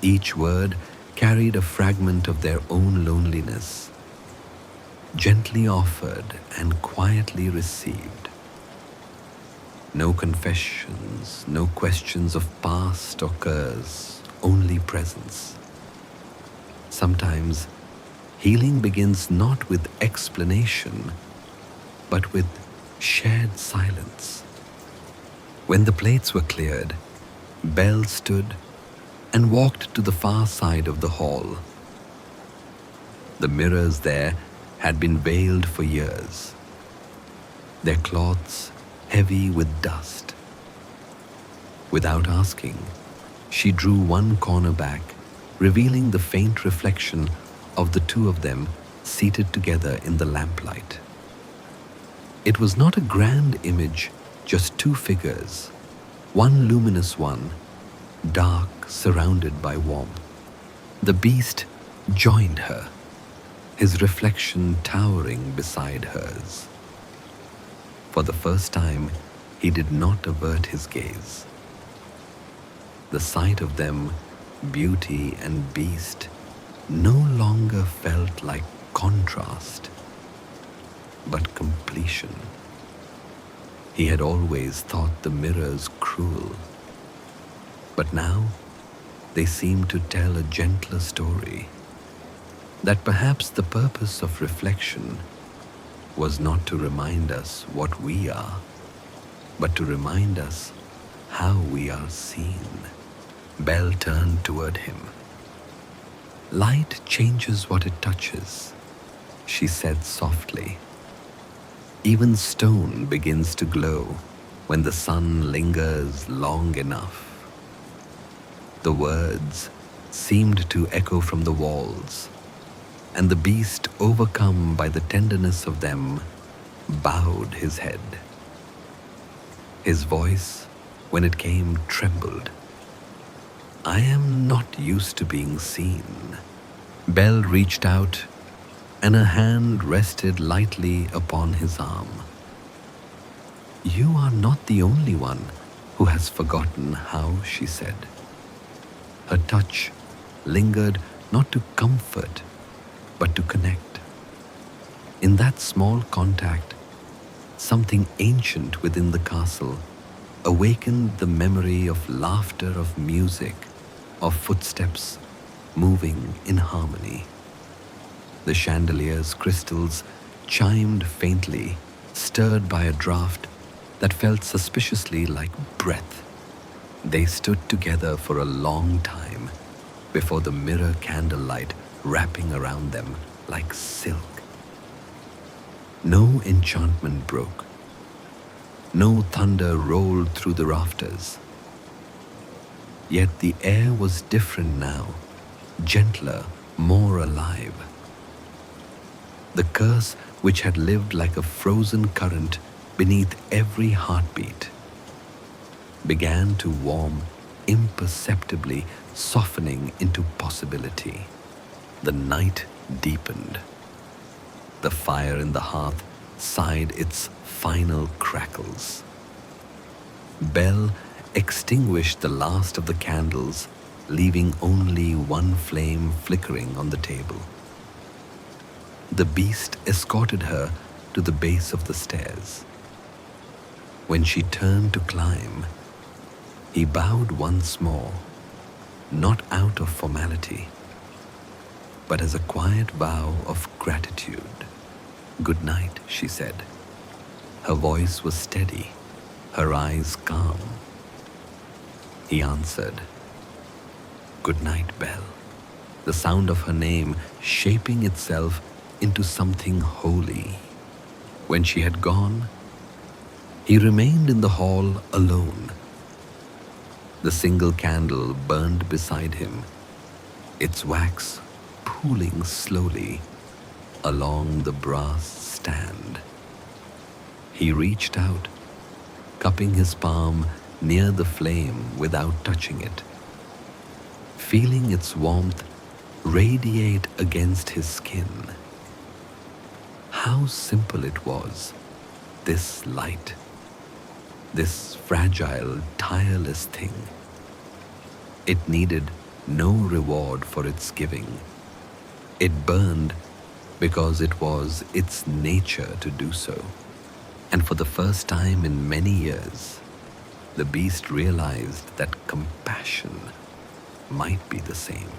Each word carried a fragment of their own loneliness, gently offered and quietly received. No confessions, no questions of past or curse, only presence. Sometimes healing begins not with explanation, but with shared silence. When the plates were cleared, Belle stood and walked to the far side of the hall. The mirrors there had been veiled for years, their cloths heavy with dust. Without asking, she drew one corner back, revealing the faint reflection of the two of them seated together in the lamplight. It was not a grand image, just two figures, one luminous one, dark, surrounded by warmth. The beast joined her, his reflection towering beside hers. For the first time, he did not avert his gaze. The sight of them, beauty and beast, no longer felt like contrast, but completion. He had always thought the mirrors cruel, but now they seemed to tell a gentler story, that perhaps the purpose of reflection was not to remind us what we are, but to remind us how we are seen. Belle turned toward him. Light changes what it touches, she said softly. Even stone begins to glow when the sun lingers long enough. The words seemed to echo from the walls, and the beast, overcome by the tenderness of them, bowed his head. His voice, when it came, trembled. I am not used to being seen. Belle reached out, and her hand rested lightly upon his arm. You are not the only one who has forgotten how, she said. Her touch lingered not to comfort, but to connect. In that small contact, something ancient within the castle awakened the memory of laughter, of music, of footsteps moving in harmony. The chandelier's crystals chimed faintly, stirred by a draught that felt suspiciously like breath. They stood together for a long time before the mirror candlelight wrapping around them like silk. No enchantment broke. No thunder rolled through the rafters. Yet the air was different now, gentler, more alive. The curse which had lived like a frozen current beneath every heartbeat began to warm imperceptibly, softening into possibility. The night deepened. The fire in the hearth sighed its final crackles. Belle extinguished the last of the candles, leaving only one flame flickering on the table. The beast escorted her to the base of the stairs. When she turned to climb, he bowed once more, not out of formality, but as a quiet vow of gratitude. Good night, she said. Her voice was steady, her eyes calm. He answered, Good night, Belle, the sound of her name shaping itself into something holy. When she had gone, He remained in the hall alone. The single candle burned beside him, its wax pooling slowly along the brass stand. He reached out, cupping his palm near the flame without touching it, feeling its warmth radiate against his skin. How simple it was, this light, this fragile, tireless thing. It needed no reward for its giving. It burned because it was its nature to do so. And for the first time in many years, the beast realized that compassion might be the same.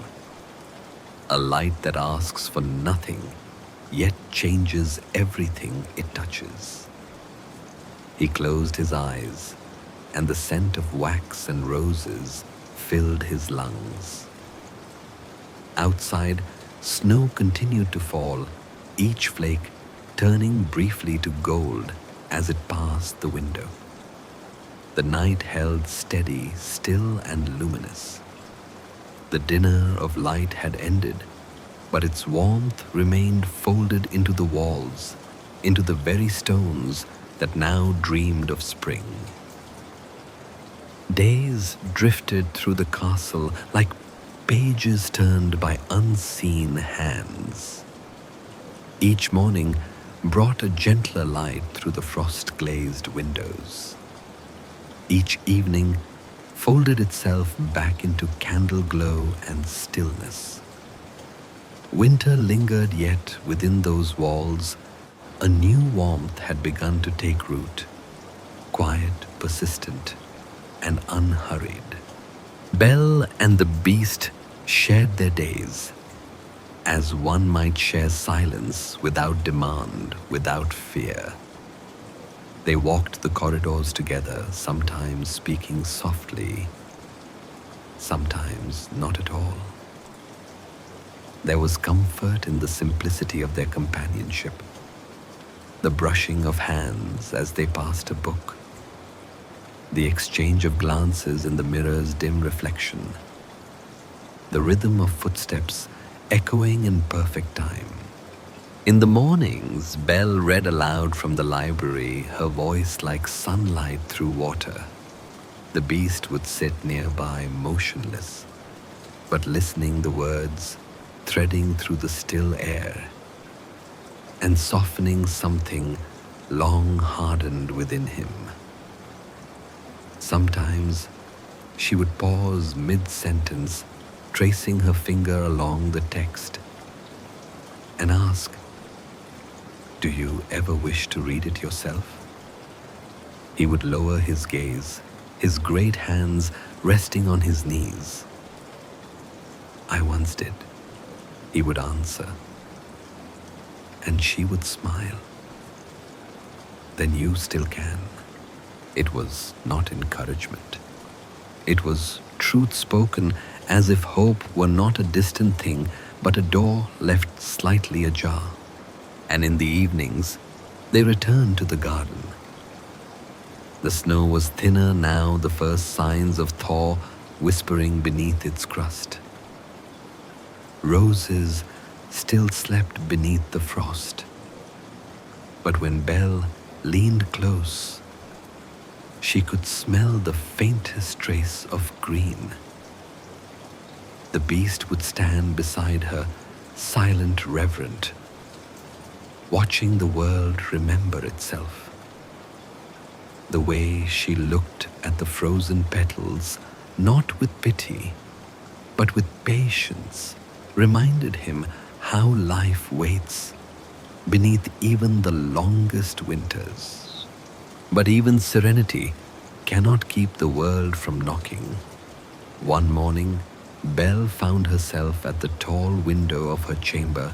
A light that asks for nothing, yet changes everything it touches. He closed his eyes, and the scent of wax and roses filled his lungs. Outside, snow continued to fall, each flake turning briefly to gold as it passed the window. The night held steady, still, and luminous. The dinner of light had ended, but its warmth remained folded into the walls, into the very stones that now dreamed of spring. Days drifted through the castle like pages turned by unseen hands. Each morning brought a gentler light through the frost-glazed windows. Each evening folded itself back into candle glow and stillness. Winter lingered, yet within those walls a new warmth had begun to take root, quiet, persistent, and unhurried. Belle and the beast shared their days, as one might share silence without demand, without fear. They walked the corridors together, sometimes speaking softly, sometimes not at all. There was comfort in the simplicity of their companionship, the brushing of hands as they passed a book, the exchange of glances in the mirror's dim reflection, the rhythm of footsteps echoing in perfect time. In the mornings, Belle read aloud from the library, her voice like sunlight through water. The beast would sit nearby, motionless, but listening the words, threading through the still air, and softening something long hardened within him. Sometimes she would pause mid-sentence, tracing her finger along the text, and ask, "Do you ever wish to read it yourself?" He would lower his gaze, his great hands resting on his knees. "I once did," he would answer, and she would smile. "Then you still can." It was not encouragement. It was truth spoken as if hope were not a distant thing, but a door left slightly ajar. And in the evenings, they returned to the garden. The snow was thinner now, the first signs of thaw whispering beneath its crust. Roses still slept beneath the frost. But when Belle leaned close, she could smell the faintest trace of green. The beast would stand beside her, silent, reverent, watching the world remember itself. The way she looked at the frozen petals, not with pity, but with patience, reminded him how life waits beneath even the longest winters. But even serenity cannot keep the world from knocking. One morning, Belle found herself at the tall window of her chamber,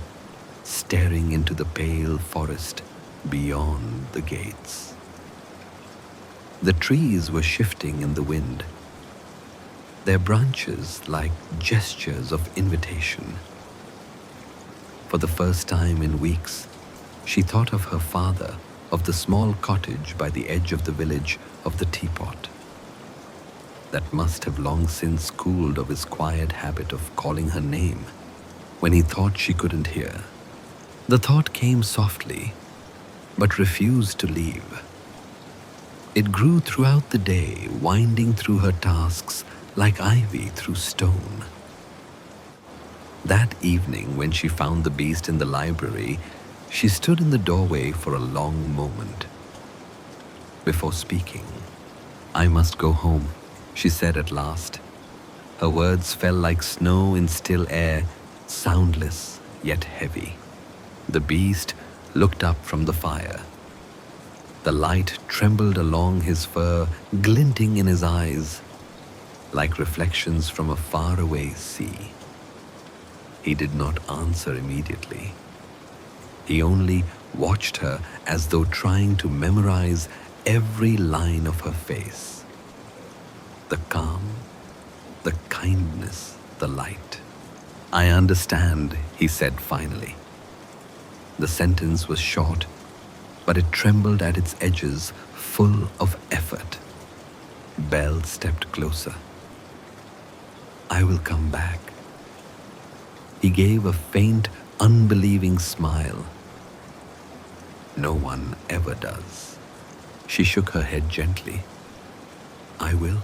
staring into the pale forest beyond the gates. The trees were shifting in the wind, their branches like gestures of invitation. For the first time in weeks, she thought of her father, of the small cottage by the edge of the village of the teapot, that must have long since cooled of his quiet habit of calling her name when he thought she couldn't hear. The thought came softly, but refused to leave. It grew throughout the day, winding through her tasks like ivy through stone. That evening, when she found the beast in the library, she stood in the doorway for a long moment. Before speaking, "I must go home," she said at last. Her words fell like snow in still air, soundless yet heavy. The beast looked up from the fire. The light trembled along his fur, glinting in his eyes like reflections from a faraway sea. He did not answer immediately. He only watched her as though trying to memorize every line of her face. The calm, the kindness, the light. "I understand," he said finally. The sentence was short, but it trembled at its edges, full of effort. Belle stepped closer. "I will come back." He gave a faint, unbelieving smile. "No one ever does." She shook her head gently. "I will."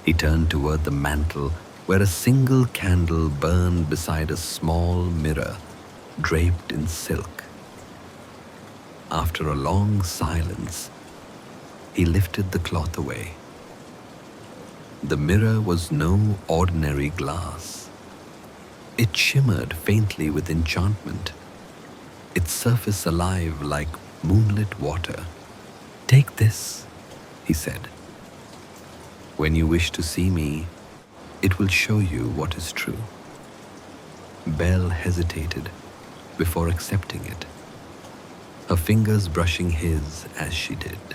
He turned toward the mantel where a single candle burned beside a small mirror draped in silk. After a long silence, he lifted the cloth away. The mirror was no ordinary glass. It shimmered faintly with enchantment, its surface alive like moonlit water. "Take this," he said. "When you wish to see me, it will show you what is true." Belle hesitated before accepting it, her fingers brushing his as she did.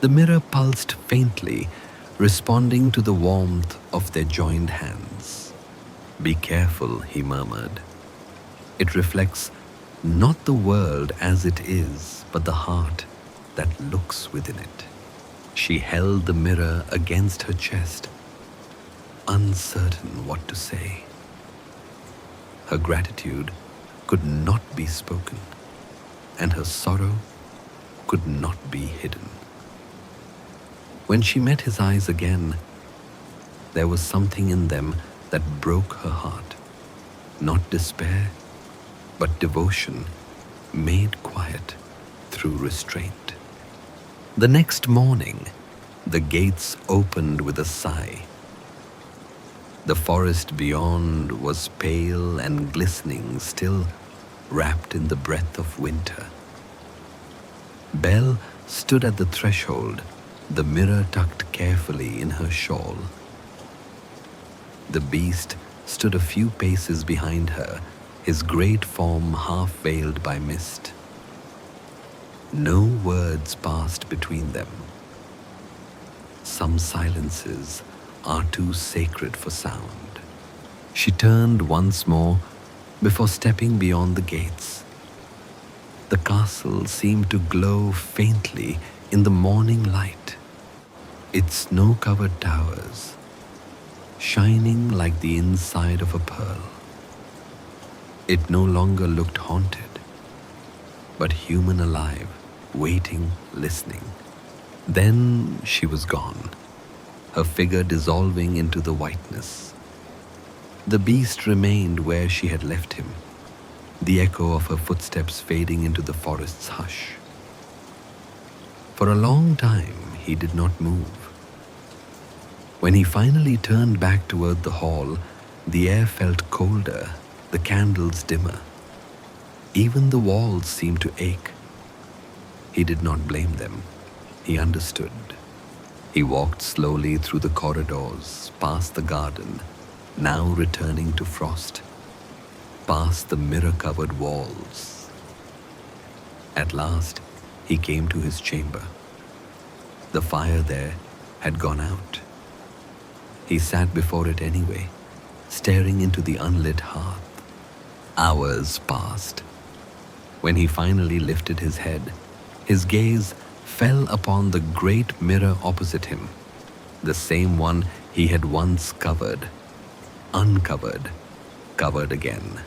The mirror pulsed faintly, responding to the warmth of their joined hands. "Be careful," he murmured. "It reflects not the world as it is, but the heart that looks within it." She held the mirror against her chest, uncertain what to say. Her gratitude could not be spoken, and her sorrow could not be hidden. When she met his eyes again, there was something in them that broke her heart. Not despair, but devotion made quiet through restraint. The next morning, the gates opened with a sigh. The forest beyond was pale and glistening, still wrapped in the breath of winter. Belle stood at the threshold, the mirror tucked carefully in her shawl. The beast stood a few paces behind her, his great form half veiled by mist. No words passed between them. Some silences are too sacred for sound. She turned once more before stepping beyond the gates. The castle seemed to glow faintly in the morning light, its snow-covered towers shining like the inside of a pearl. It no longer looked haunted, but human alive, waiting, listening. Then she was gone, her figure dissolving into the whiteness. The beast remained where she had left him, the echo of her footsteps fading into the forest's hush. For a long time, he did not move. When he finally turned back toward the hall, the air felt colder, the candles dimmer. Even the walls seemed to ache. He did not blame them. He understood. He walked slowly through the corridors, past the garden, now returning to frost, past the mirror-covered walls. At last, he came to his chamber. The fire there had gone out. He sat before it anyway, staring into the unlit hearth. Hours passed. When he finally lifted his head, His gaze fell upon the great mirror opposite him, the same one he had once covered, uncovered, covered again.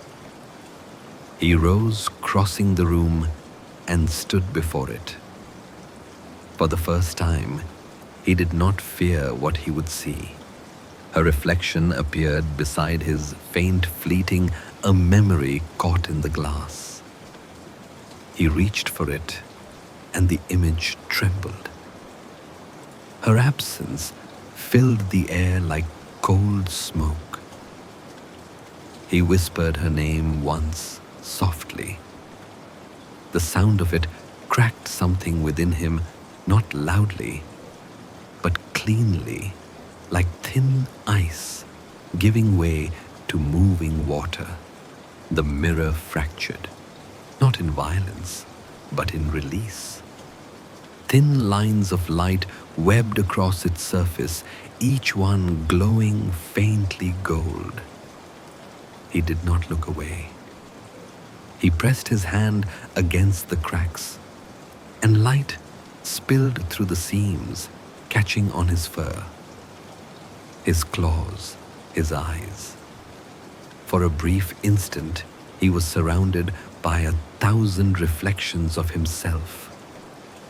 He rose, crossing the room, and stood before it. For the first time, he did not fear what he would see. Her reflection appeared beside his, faint, fleeting, a memory caught in the glass. He reached for it, and the image trembled. Her absence filled the air like cold smoke. He whispered her name once, softly. The sound of it cracked something within him, not loudly, but cleanly, like thin ice giving way to moving water. The mirror fractured, not in violence, but in release. Thin lines of light webbed across its surface, each one glowing faintly gold. He did not look away. He pressed his hand against the cracks, and light spilled through the seams, catching on his fur, his claws, his eyes. For a brief instant, he was surrounded by 1,000 reflections of himself,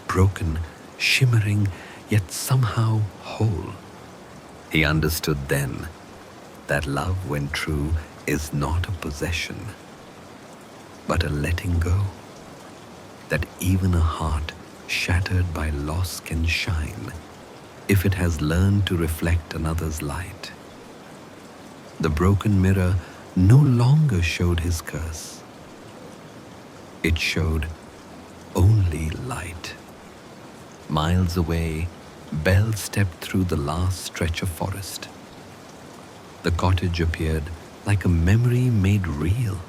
broken, shimmering, yet somehow whole. He understood then that love, when true, is not a possession, but a letting go, that even a heart shattered by loss can shine if it has learned to reflect another's light. The broken mirror no longer showed his curse. It showed only light. Miles away, Belle stepped through the last stretch of forest. The cottage appeared like a memory made real,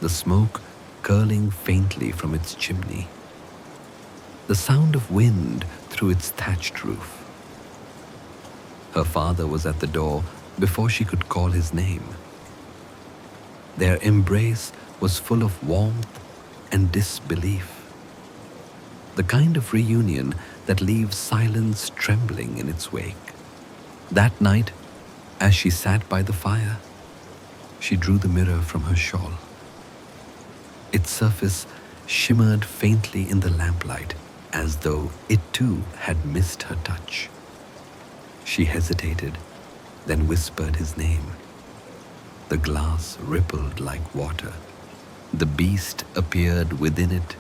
the smoke curling faintly from its chimney, the sound of wind through its thatched roof. Her father was at the door before she could call his name. Their embrace was full of warmth and disbelief, the kind of reunion that leaves silence trembling in its wake. That night, as she sat by the fire, she drew the mirror from her shawl. Its surface shimmered faintly in the lamplight, as though it too had missed her touch. She hesitated, then whispered his name. The glass rippled like water. The beast appeared within it,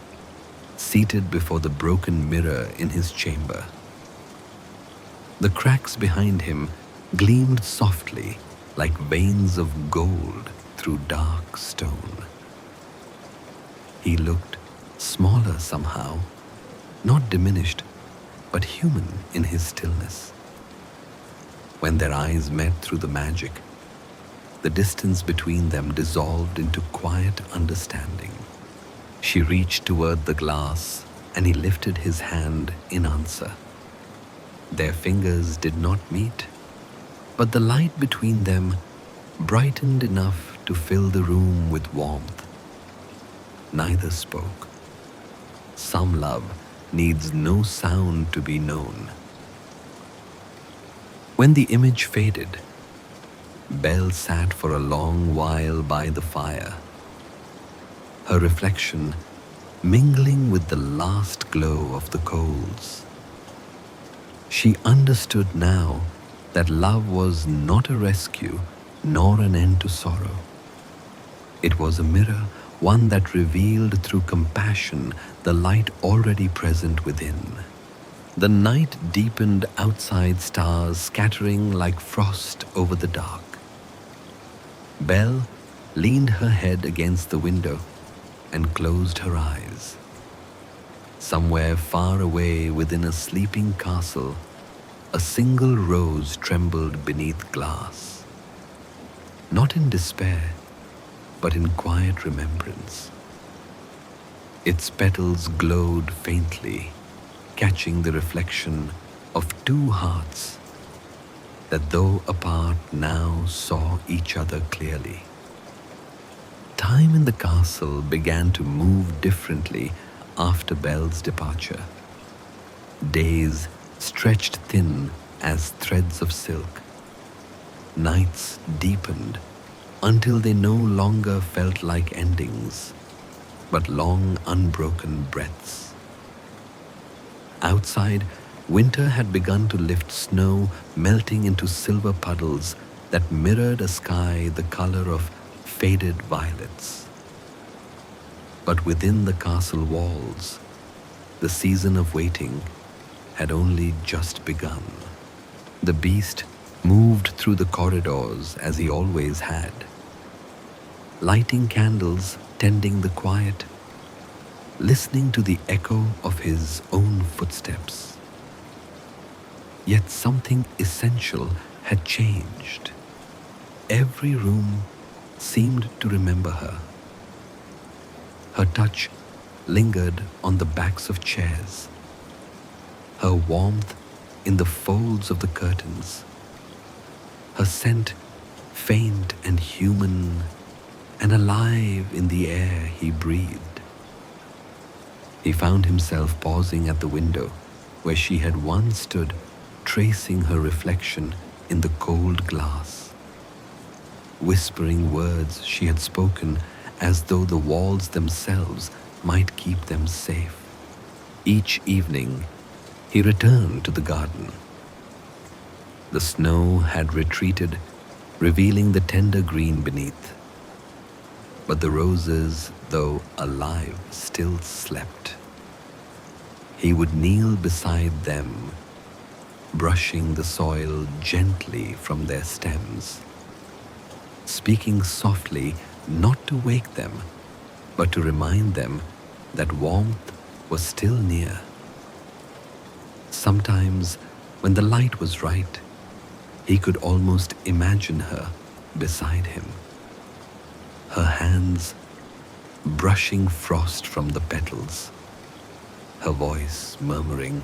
seated before the broken mirror in his chamber. The cracks behind him gleamed softly like veins of gold through dark stone. He looked smaller somehow, not diminished, but human in his stillness. When their eyes met through the magic, the distance between them dissolved into quiet understanding. She reached toward the glass, and he lifted his hand in answer. Their fingers did not meet, but the light between them brightened enough to fill the room with warmth. Neither spoke. Some love needs no sound to be known. When the image faded, Belle sat for a long while by the fire, her reflection mingling with the last glow of the coals. She understood now that love was not a rescue nor an end to sorrow. It was a mirror, one that revealed through compassion the light already present within. The night deepened outside, stars scattering like frost over the dark. Belle leaned her head against the window and closed her eyes. Somewhere far away within a sleeping castle, a single rose trembled beneath glass, not in despair, but in quiet remembrance. Its petals glowed faintly, catching the reflection of two hearts that, though apart, now saw each other clearly. Time in the castle began to move differently after Belle's departure. Days stretched thin as threads of silk. Nights deepened until they no longer felt like endings, but long unbroken breaths. Outside, winter had begun to lift snow, melting into silver puddles that mirrored a sky the color of faded violets. But within the castle walls, the season of waiting had only just begun. The beast moved through the corridors as he always had, lighting candles, tending the quiet, listening to the echo of his own footsteps. Yet something essential had changed. Every room seemed to remember her. Her touch lingered on the backs of chairs, her warmth in the folds of the curtains, her scent faint and human and alive in the air he breathed. He found himself pausing at the window where she had once stood, tracing her reflection in the cold glass, whispering words she had spoken as though the walls themselves might keep them safe. Each evening, he returned to the garden. The snow had retreated, revealing the tender green beneath. But the roses, though alive, still slept. He would kneel beside them, brushing the soil gently from their stems, speaking softly, not to wake them, but to remind them that warmth was still near. Sometimes, when the light was right, he could almost imagine her beside him, her hands brushing frost from the petals, her voice murmuring,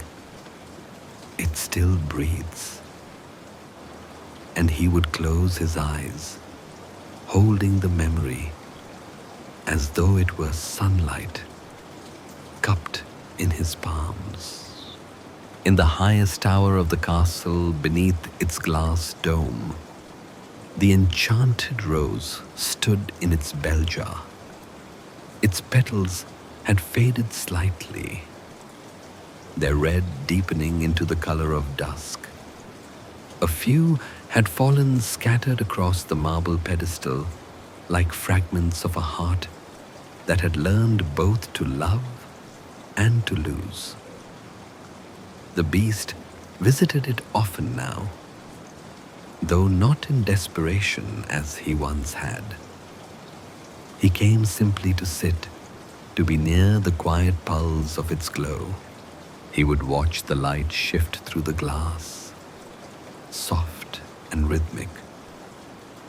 "It still breathes." And he would close his eyes, holding the memory as though it were sunlight cupped in his palms. In the highest tower of the castle, beneath its glass dome, the enchanted rose stood in its bell jar. Its petals had faded slightly, their red deepening into the color of dusk. A few had fallen scattered across the marble pedestal like fragments of a heart that had learned both to love and to lose. The beast visited it often now, though not in desperation as he once had. He came simply to sit, to be near the quiet pulse of its glow. He would watch the light shift through the glass, soft and rhythmic,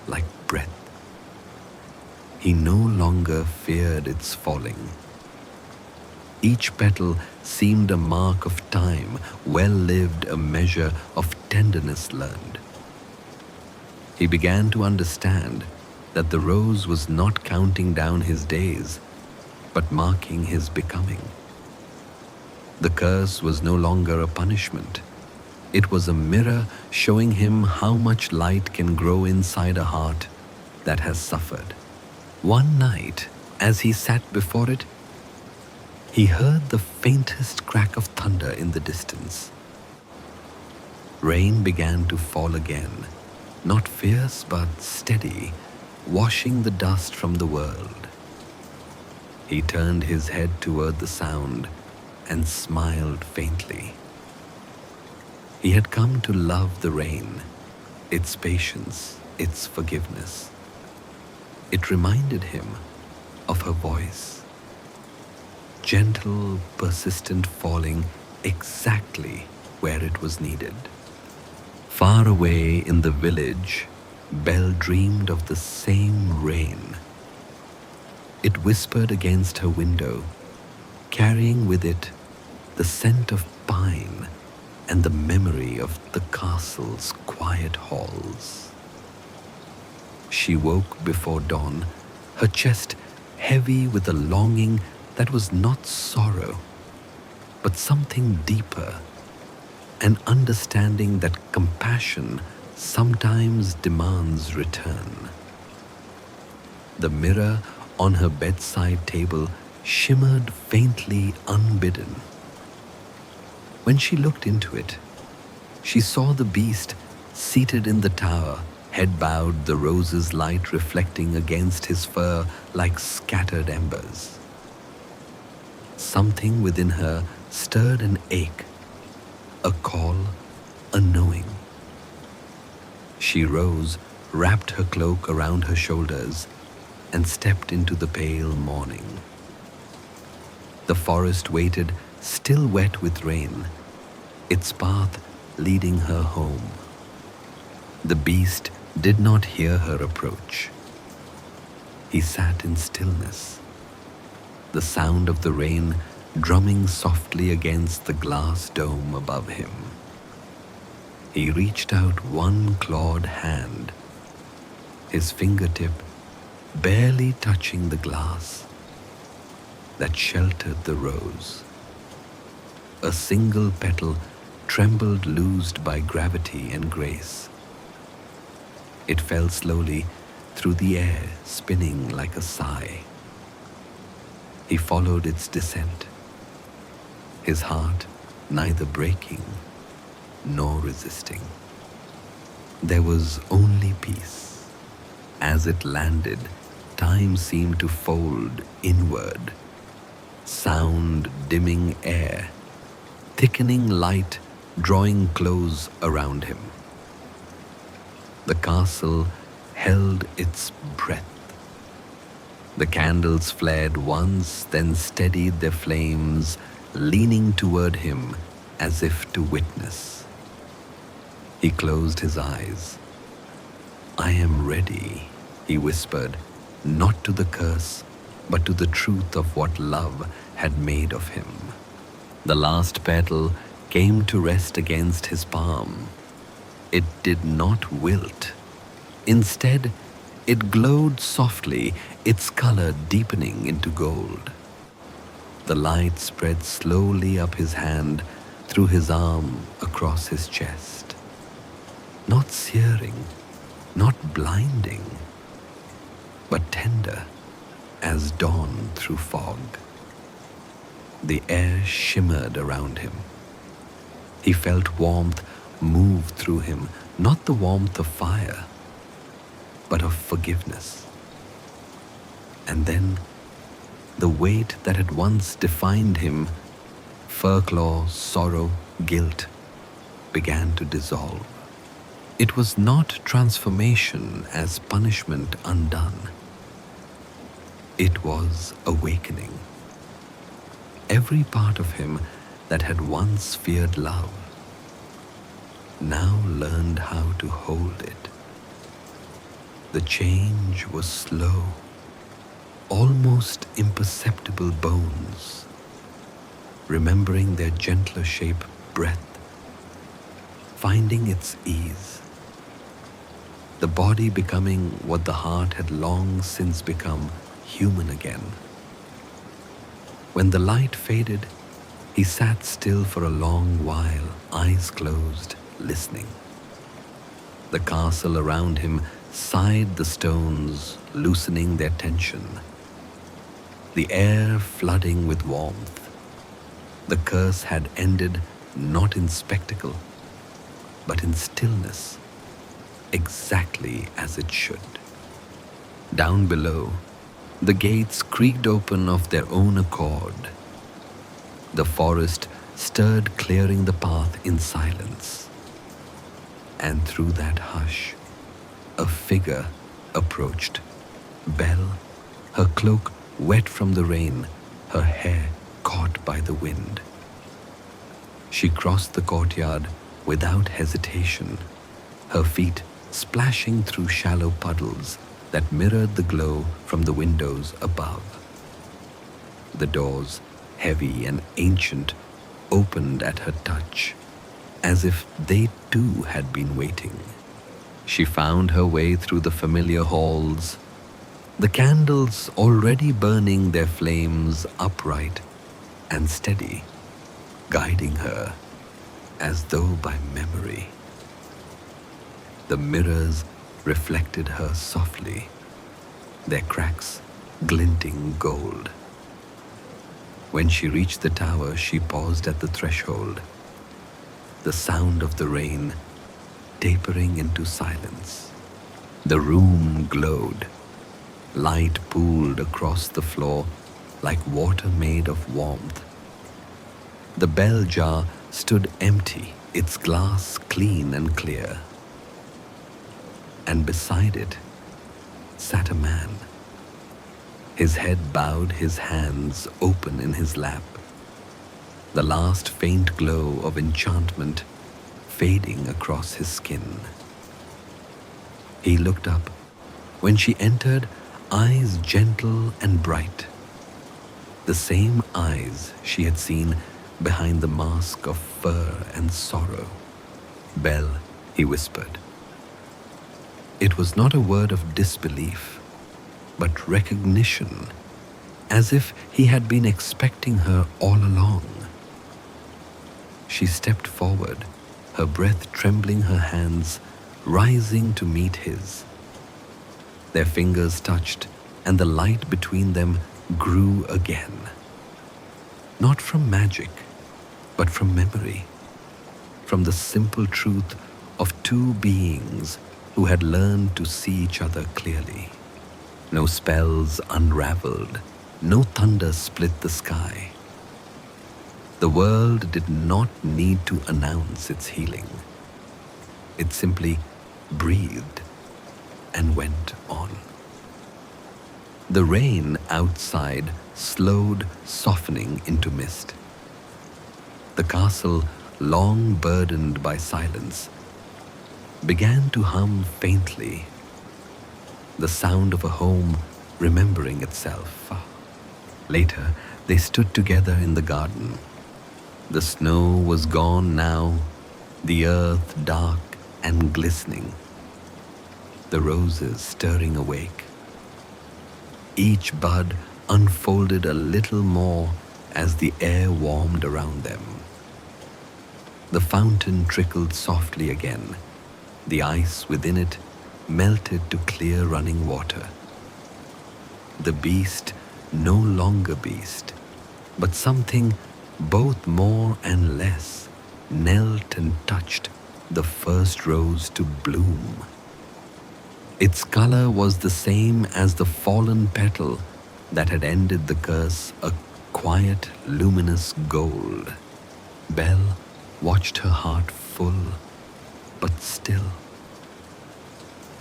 like breath. He no longer feared its falling. Each petal seemed a mark of time, well lived, a measure of tenderness learned. He began to understand that the rose was not counting down his days, but marking his becoming. The curse was no longer a punishment. It was a mirror showing him how much light can grow inside a heart that has suffered. One night, as he sat before it, he heard the faintest crack of thunder in the distance. Rain began to fall again, not fierce but steady, washing the dust from the world. He turned his head toward the sound and smiled faintly. He had come to love the rain, its patience, its forgiveness. It reminded him of her voice, gentle, persistent, falling exactly where it was needed. Far away in the village, Belle dreamed of the same rain. It whispered against her window, carrying with it the scent of pine and the memory of the castle's quiet halls. She woke before dawn, her chest heavy with a longing that was not sorrow, but something deeper, an understanding that compassion sometimes demands return. The mirror on her bedside table shimmered faintly unbidden. When she looked into it, she saw the beast seated in the tower, head bowed, the rose's light reflecting against his fur like scattered embers. Something within her stirred an ache, a call, a knowing. She rose, wrapped her cloak around her shoulders, and stepped into the pale morning. The forest waited, still wet with rain, its path leading her home. The beast did not hear her approach. He sat in stillness, the sound of the rain drumming softly against the glass dome above him. He reached out one clawed hand, his fingertip barely touching the glass that sheltered the rose. A single petal trembled, loosed by gravity and grace. It fell slowly through the air, spinning like a sigh. He followed its descent, his heart neither breaking nor resisting. There was only peace. As it landed, time seemed to fold inward, sound dimming air, thickening light drawing close around him. The castle held its breath. The candles flared once, then steadied their flames, leaning toward him as if to witness. He closed his eyes. "I am ready," he whispered, not to the curse, but to the truth of what love had made of him. The last petal came to rest against his palm. It did not wilt. Instead, it glowed softly, its color deepening into gold. The light spread slowly up his hand, through his arm, across his chest. Not searing, not blinding, but tender as dawn through fog. The air shimmered around him. He felt warmth move through him, not the warmth of fire, but of forgiveness. And then the weight that had once defined him, fur-claw, sorrow, guilt, began to dissolve. It was not transformation as punishment undone. It was awakening. Every part of him that had once feared love now learned how to hold it. The change was slow, almost imperceptible bones, remembering their gentler shape, breath, finding its ease. The body becoming what the heart had long since become, human again. When the light faded, he sat still for a long while, eyes closed, listening. The castle around him sighed, the stones loosening their tension, the air flooding with warmth. The curse had ended not in spectacle, but in stillness, exactly as it should. Down below, the gates creaked open of their own accord. The forest stirred, clearing the path in silence. And through that hush, a figure approached. Belle, her cloak wet from the rain, her hair caught by the wind. She crossed the courtyard without hesitation, her feet splashing through shallow puddles that mirrored the glow from the windows above. The doors, heavy and ancient, opened at her touch, as if they too had been waiting. She found her way through the familiar halls, the candles already burning their flames upright and steady, guiding her as though by memory. The mirrors reflected her softly, their cracks glinting gold. When she reached the tower, she paused at the threshold, the sound of the rain tapering into silence. The room glowed. Light pooled across the floor like water made of warmth. The bell jar stood empty, its glass clean and clear. And beside it sat a man, his head bowed, his hands open in his lap, the last faint glow of enchantment fading across his skin. He looked up. When she entered, eyes gentle and bright, the same eyes she had seen behind the mask of fur and sorrow. "Belle," he whispered. It was not a word of disbelief, but recognition, as if he had been expecting her all along. She stepped forward, her breath trembling, her hands rising to meet his. Their fingers touched, and the light between them grew again. Not from magic, but from memory, from the simple truth of two beings who had learned to see each other clearly. No spells unraveled, no thunder split the sky. The world did not need to announce its healing. It simply breathed and went on. The rain outside slowed, softening into mist. The castle, long burdened by silence, began to hum faintly, the sound of a home remembering itself. Later, they stood together in the garden. The snow was gone now, the earth dark and glistening, the roses stirring awake. Each bud unfolded a little more as the air warmed around them. The fountain trickled softly again. The ice within it melted to clear running water. The beast, no longer beast, but something both more and less, knelt and touched the first rose to bloom. Its color was the same as the fallen petal that had ended the curse, a quiet, luminous gold. Belle watched, her heart full, but still.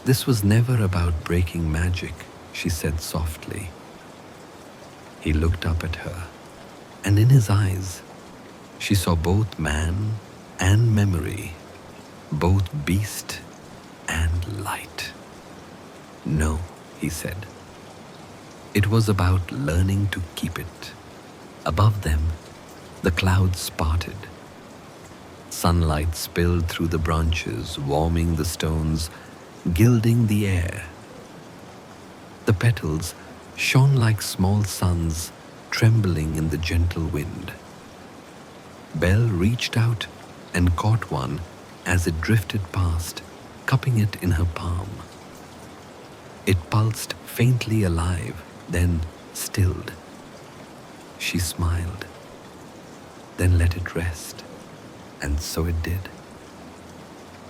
"This was never about breaking magic," she said softly. He looked up at her, and in his eyes she saw both man and memory, both beast and light. "No," he said. "It was about learning to keep it." Above them, the clouds parted. Sunlight spilled through the branches, warming the stones, gilding the air. The petals shone like small suns trembling in the gentle wind. Belle reached out and caught one as it drifted past, cupping it in her palm. It pulsed faintly alive, then stilled. She smiled, then let it rest, and so it did.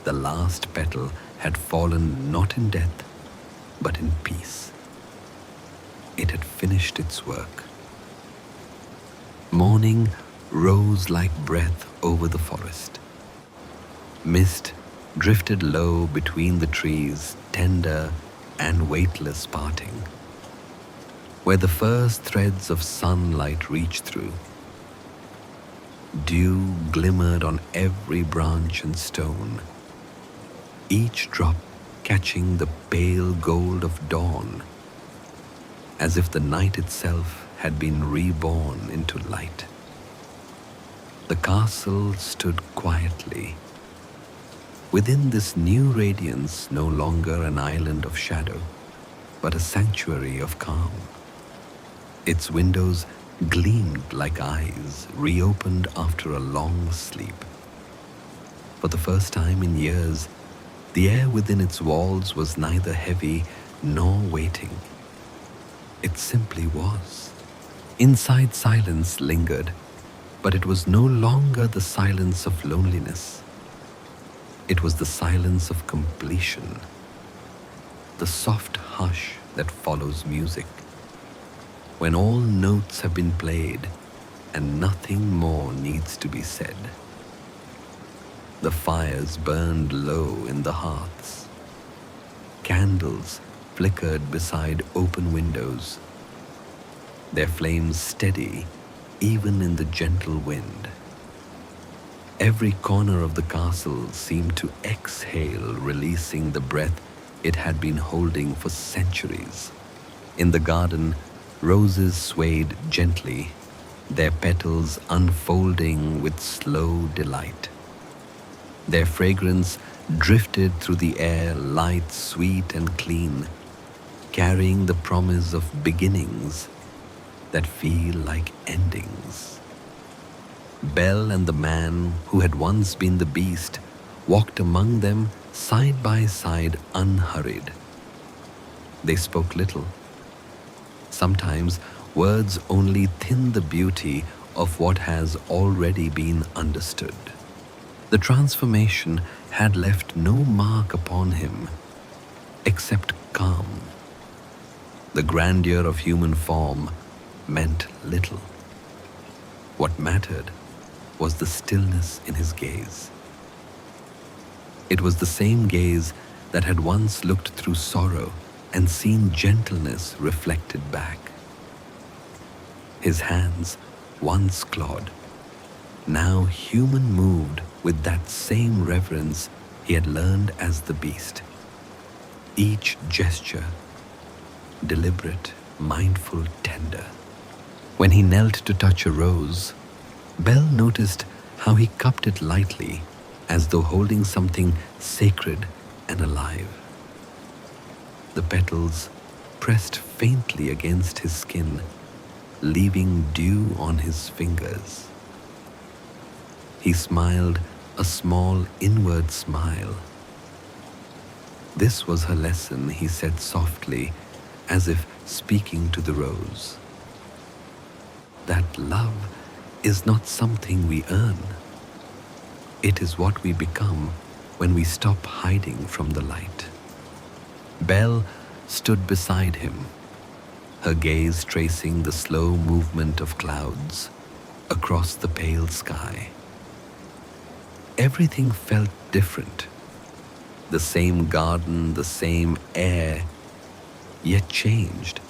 The last petal had fallen not in death, but in peace. It had finished its work. Morning rose like breath over the forest. Mist drifted low between the trees, tender and weightless parting. Where the first threads of sunlight reached through, dew glimmered on every branch and stone, each drop catching the pale gold of dawn, as if the night itself had been reborn into light. The castle stood quietly. Within this new radiance, no longer an island of shadow, but a sanctuary of calm. Its windows gleamed like eyes reopened after a long sleep. For the first time in years, the air within its walls was neither heavy nor waiting. It simply was. Inside, silence lingered, but it was no longer the silence of loneliness. It was the silence of completion, the soft hush that follows music, when all notes have been played and nothing more needs to be said. The fires burned low in the hearths. Candles flickered beside open windows, their flames steady even in the gentle wind. Every corner of the castle seemed to exhale, releasing the breath it had been holding for centuries. In the garden, roses swayed gently, their petals unfolding with slow delight. Their fragrance drifted through the air, light, sweet, and clean, carrying the promise of beginnings that feel like endings. Belle and the man who had once been the beast walked among them side by side, unhurried. They spoke little. Sometimes words only thin the beauty of what has already been understood. The transformation had left no mark upon him except calm. The grandeur of human form meant little. What mattered was the stillness in his gaze. It was the same gaze that had once looked through sorrow and seen gentleness reflected back. His hands, once clawed, now human, moved with that same reverence he had learned as the beast. Each gesture, deliberate, mindful, tender. When he knelt to touch a rose, Belle noticed how he cupped it lightly, as though holding something sacred and alive. The petals pressed faintly against his skin, leaving dew on his fingers. He smiled a small inward smile. This was her lesson, he said softly, as if speaking to the rose. That love is not something we earn. It is what we become when we stop hiding from the light. Belle stood beside him, her gaze tracing the slow movement of clouds across the pale sky. Everything felt different. The same garden, the same air, yet changed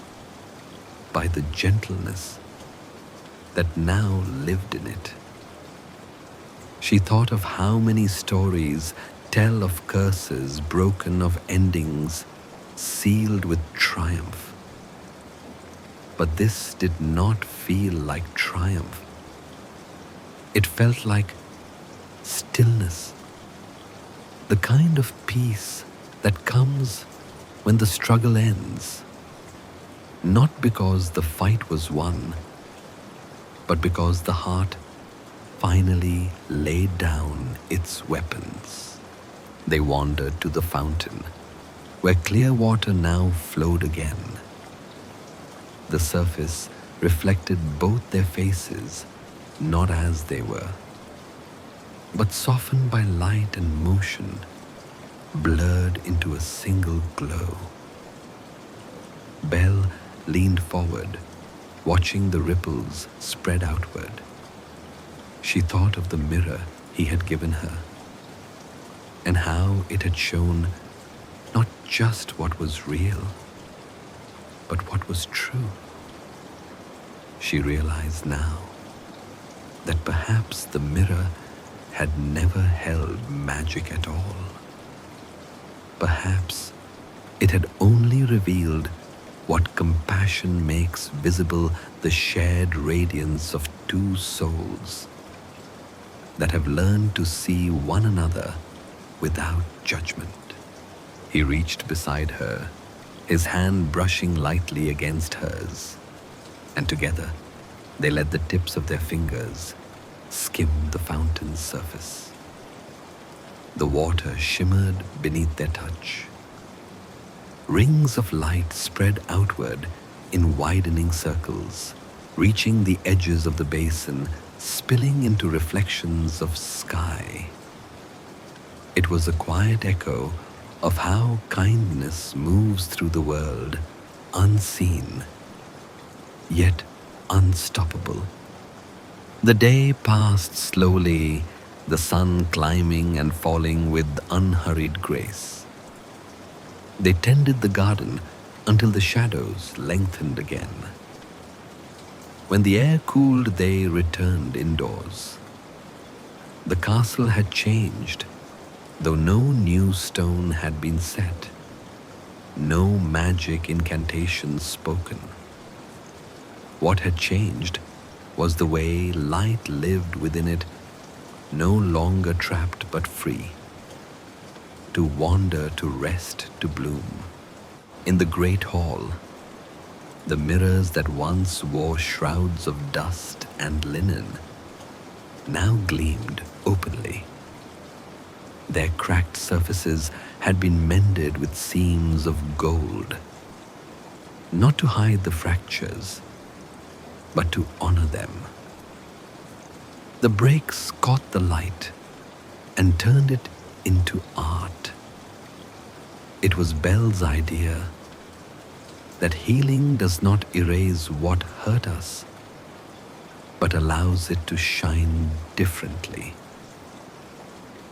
by the gentleness that now lived in it. She thought of how many stories tell of curses broken, of endings sealed with triumph. But this did not feel like triumph. It felt like stillness, the kind of peace that comes when the struggle ends, not because the fight was won, but because the heart finally laid down its weapons. They wandered to the fountain, where clear water now flowed again. The surface reflected both their faces, not as they were, but softened by light and motion, blurred into a single glow. Belle leaned forward, watching the ripples spread outward. She thought of the mirror he had given her, and how it had shown not just what was real, but what was true. She realized now that perhaps the mirror had never held magic at all. Perhaps it had only revealed what compassion makes visible, the shared radiance of two souls that have learned to see one another without judgment. He reached beside her, his hand brushing lightly against hers, and together they let the tips of their fingers skim the fountain's surface. The water shimmered beneath their touch. Rings of light spread outward in widening circles, reaching the edges of the basin, spilling into reflections of sky. It was a quiet echo of how kindness moves through the world, unseen, yet unstoppable. The day passed slowly, the sun climbing and falling with unhurried grace. They tended the garden until the shadows lengthened again. When the air cooled, they returned indoors. The castle had changed, though no new stone had been set, no magic incantations spoken. What had changed was the way light lived within it, no longer trapped but free, to wander, to rest, to bloom. In the great hall, the mirrors that once wore shrouds of dust and linen now gleamed openly. Their cracked surfaces had been mended with seams of gold, not to hide the fractures, but to honor them. The breaks caught the light and turned it into art. It was Belle's idea that healing does not erase what hurt us, but allows it to shine differently.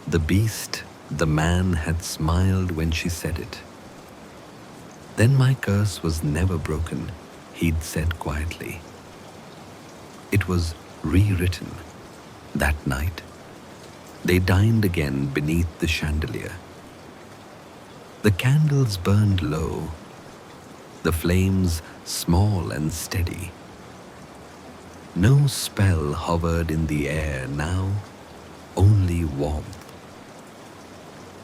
The beast, the man, had smiled when she said it. Then my curse was never broken, he'd said quietly. It was rewritten. That night, they dined again beneath the chandelier. The candles burned low, the flames small and steady. No spell hovered in the air now, only warmth.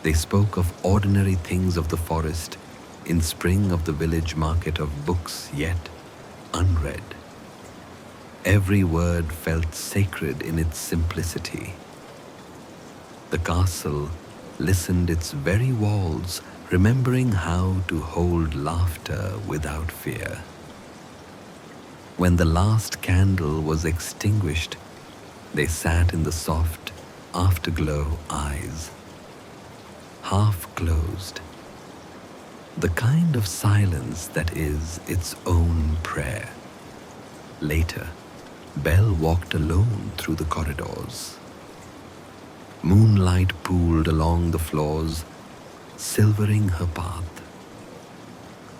They spoke of ordinary things of the forest, in spring of the village market, of books yet unread. Every word felt sacred in its simplicity. The castle listened its very walls, remembering how to hold laughter without fear. When the last candle was extinguished, they sat in the soft afterglow, eyes half closed, the kind of silence that is its own prayer. Later, Belle walked alone through the corridors. Moonlight pooled along the floors, silvering her path.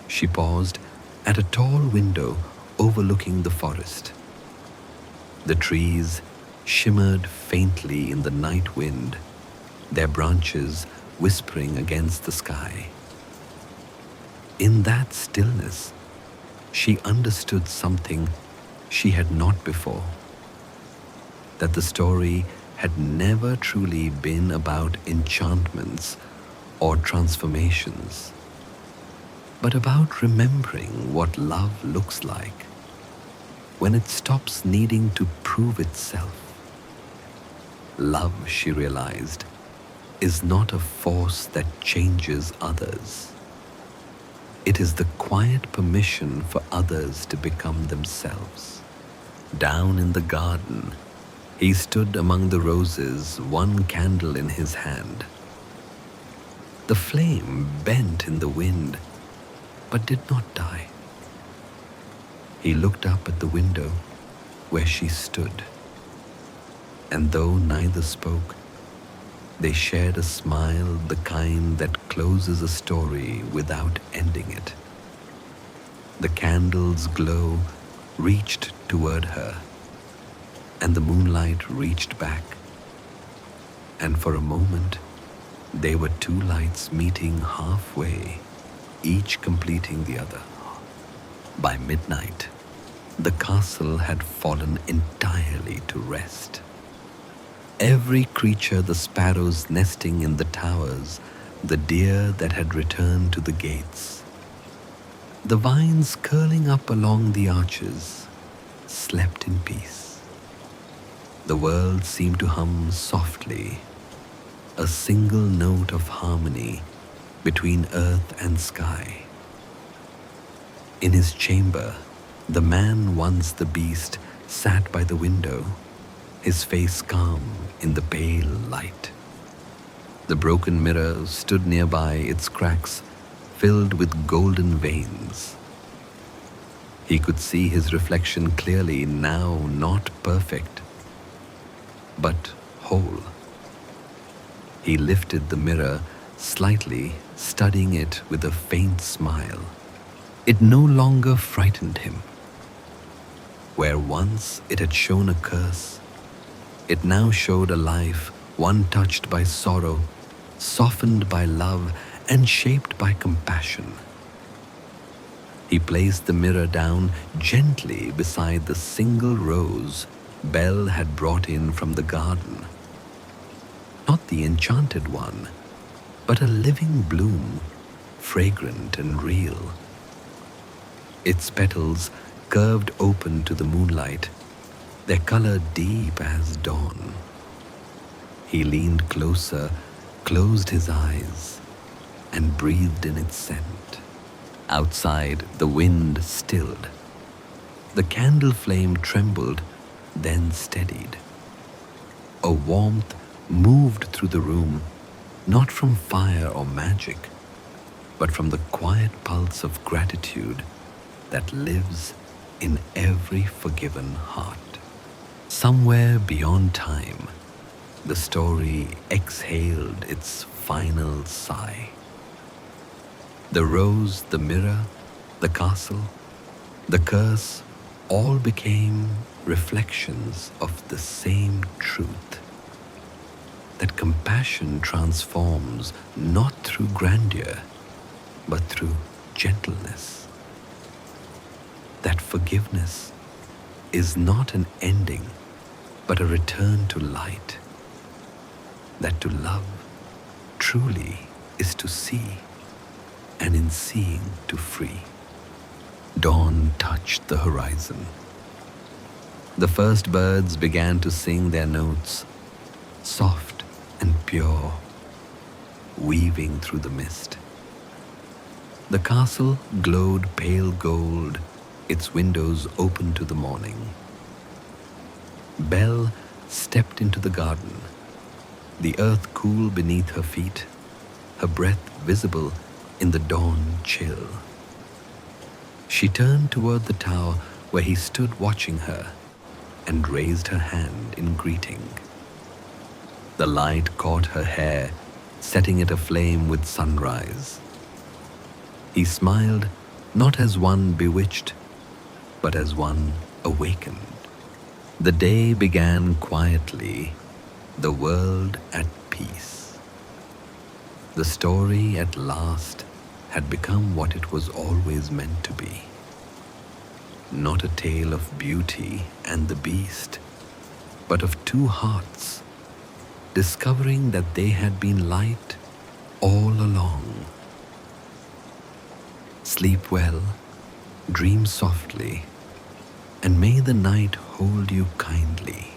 She paused at a tall window overlooking the forest. The trees shimmered faintly in the night wind, their branches whispering against the sky. In that stillness, she understood something she had not before, that the story had never truly been about enchantments or transformations, but about remembering what love looks like when it stops needing to prove itself. Love, she realized, is not a force that changes others. It is the quiet permission for others to become themselves. Down in the garden, he stood among the roses, one candle in his hand. The flame bent in the wind, but did not die. He looked up at the window where she stood, and though neither spoke, they shared a smile, the kind that closes a story without ending it. The candle's glow reached toward her, and the moonlight reached back. And for a moment, they were two lights meeting halfway, each completing the other. By midnight, the castle had fallen entirely to rest. Every creature, the sparrows nesting in the towers, the deer that had returned to the gates, The vines curling up along the arches slept in peace. The world seemed to hum softly, a single note of harmony between earth and sky. In his chamber, the man, once the beast, sat by the window, his face calm in the pale light. The broken mirror stood nearby, its cracks filled with golden veins. He could see his reflection clearly now, not perfect, but whole. He lifted the mirror slightly, studying it with a faint smile. It no longer frightened him. Where once it had shown a curse, it now showed a life, one touched by sorrow, softened by love, and shaped by compassion. He placed the mirror down gently beside the single rose Belle had brought in from the garden. Not the enchanted one, but a living bloom, fragrant and real. Its petals curved open to the moonlight, their color deep as dawn. He leaned closer, closed his eyes, and breathed in its scent. Outside, the wind stilled. The candle flame trembled, then steadied. A warmth moved through the room, not from fire or magic, but from the quiet pulse of gratitude that lives in every forgiven heart. Somewhere beyond time, the story exhaled its final sigh. The rose, the mirror, the castle, the curse, all became reflections of the same truth. That compassion transforms not through grandeur, but through gentleness. That forgiveness is not an ending, but a return to light. That to love truly is to see, and in seeing to free. Dawn touched the horizon. The first birds began to sing their notes, soft and pure, weaving through the mist. The castle glowed pale gold, its windows open to the morning. Belle stepped into the garden, the earth cool beneath her feet, her breath visible in the dawn chill. She turned toward the tower where he stood watching her and raised her hand in greeting. The light caught her hair, setting it aflame with sunrise. He smiled, not as one bewitched, but as one awakened. The day began quietly, the world at peace. The story at last had become what it was always meant to be. Not a tale of beauty and the beast, but of two hearts discovering that they had been light all along. Sleep well, dream softly, and may the night hold you kindly.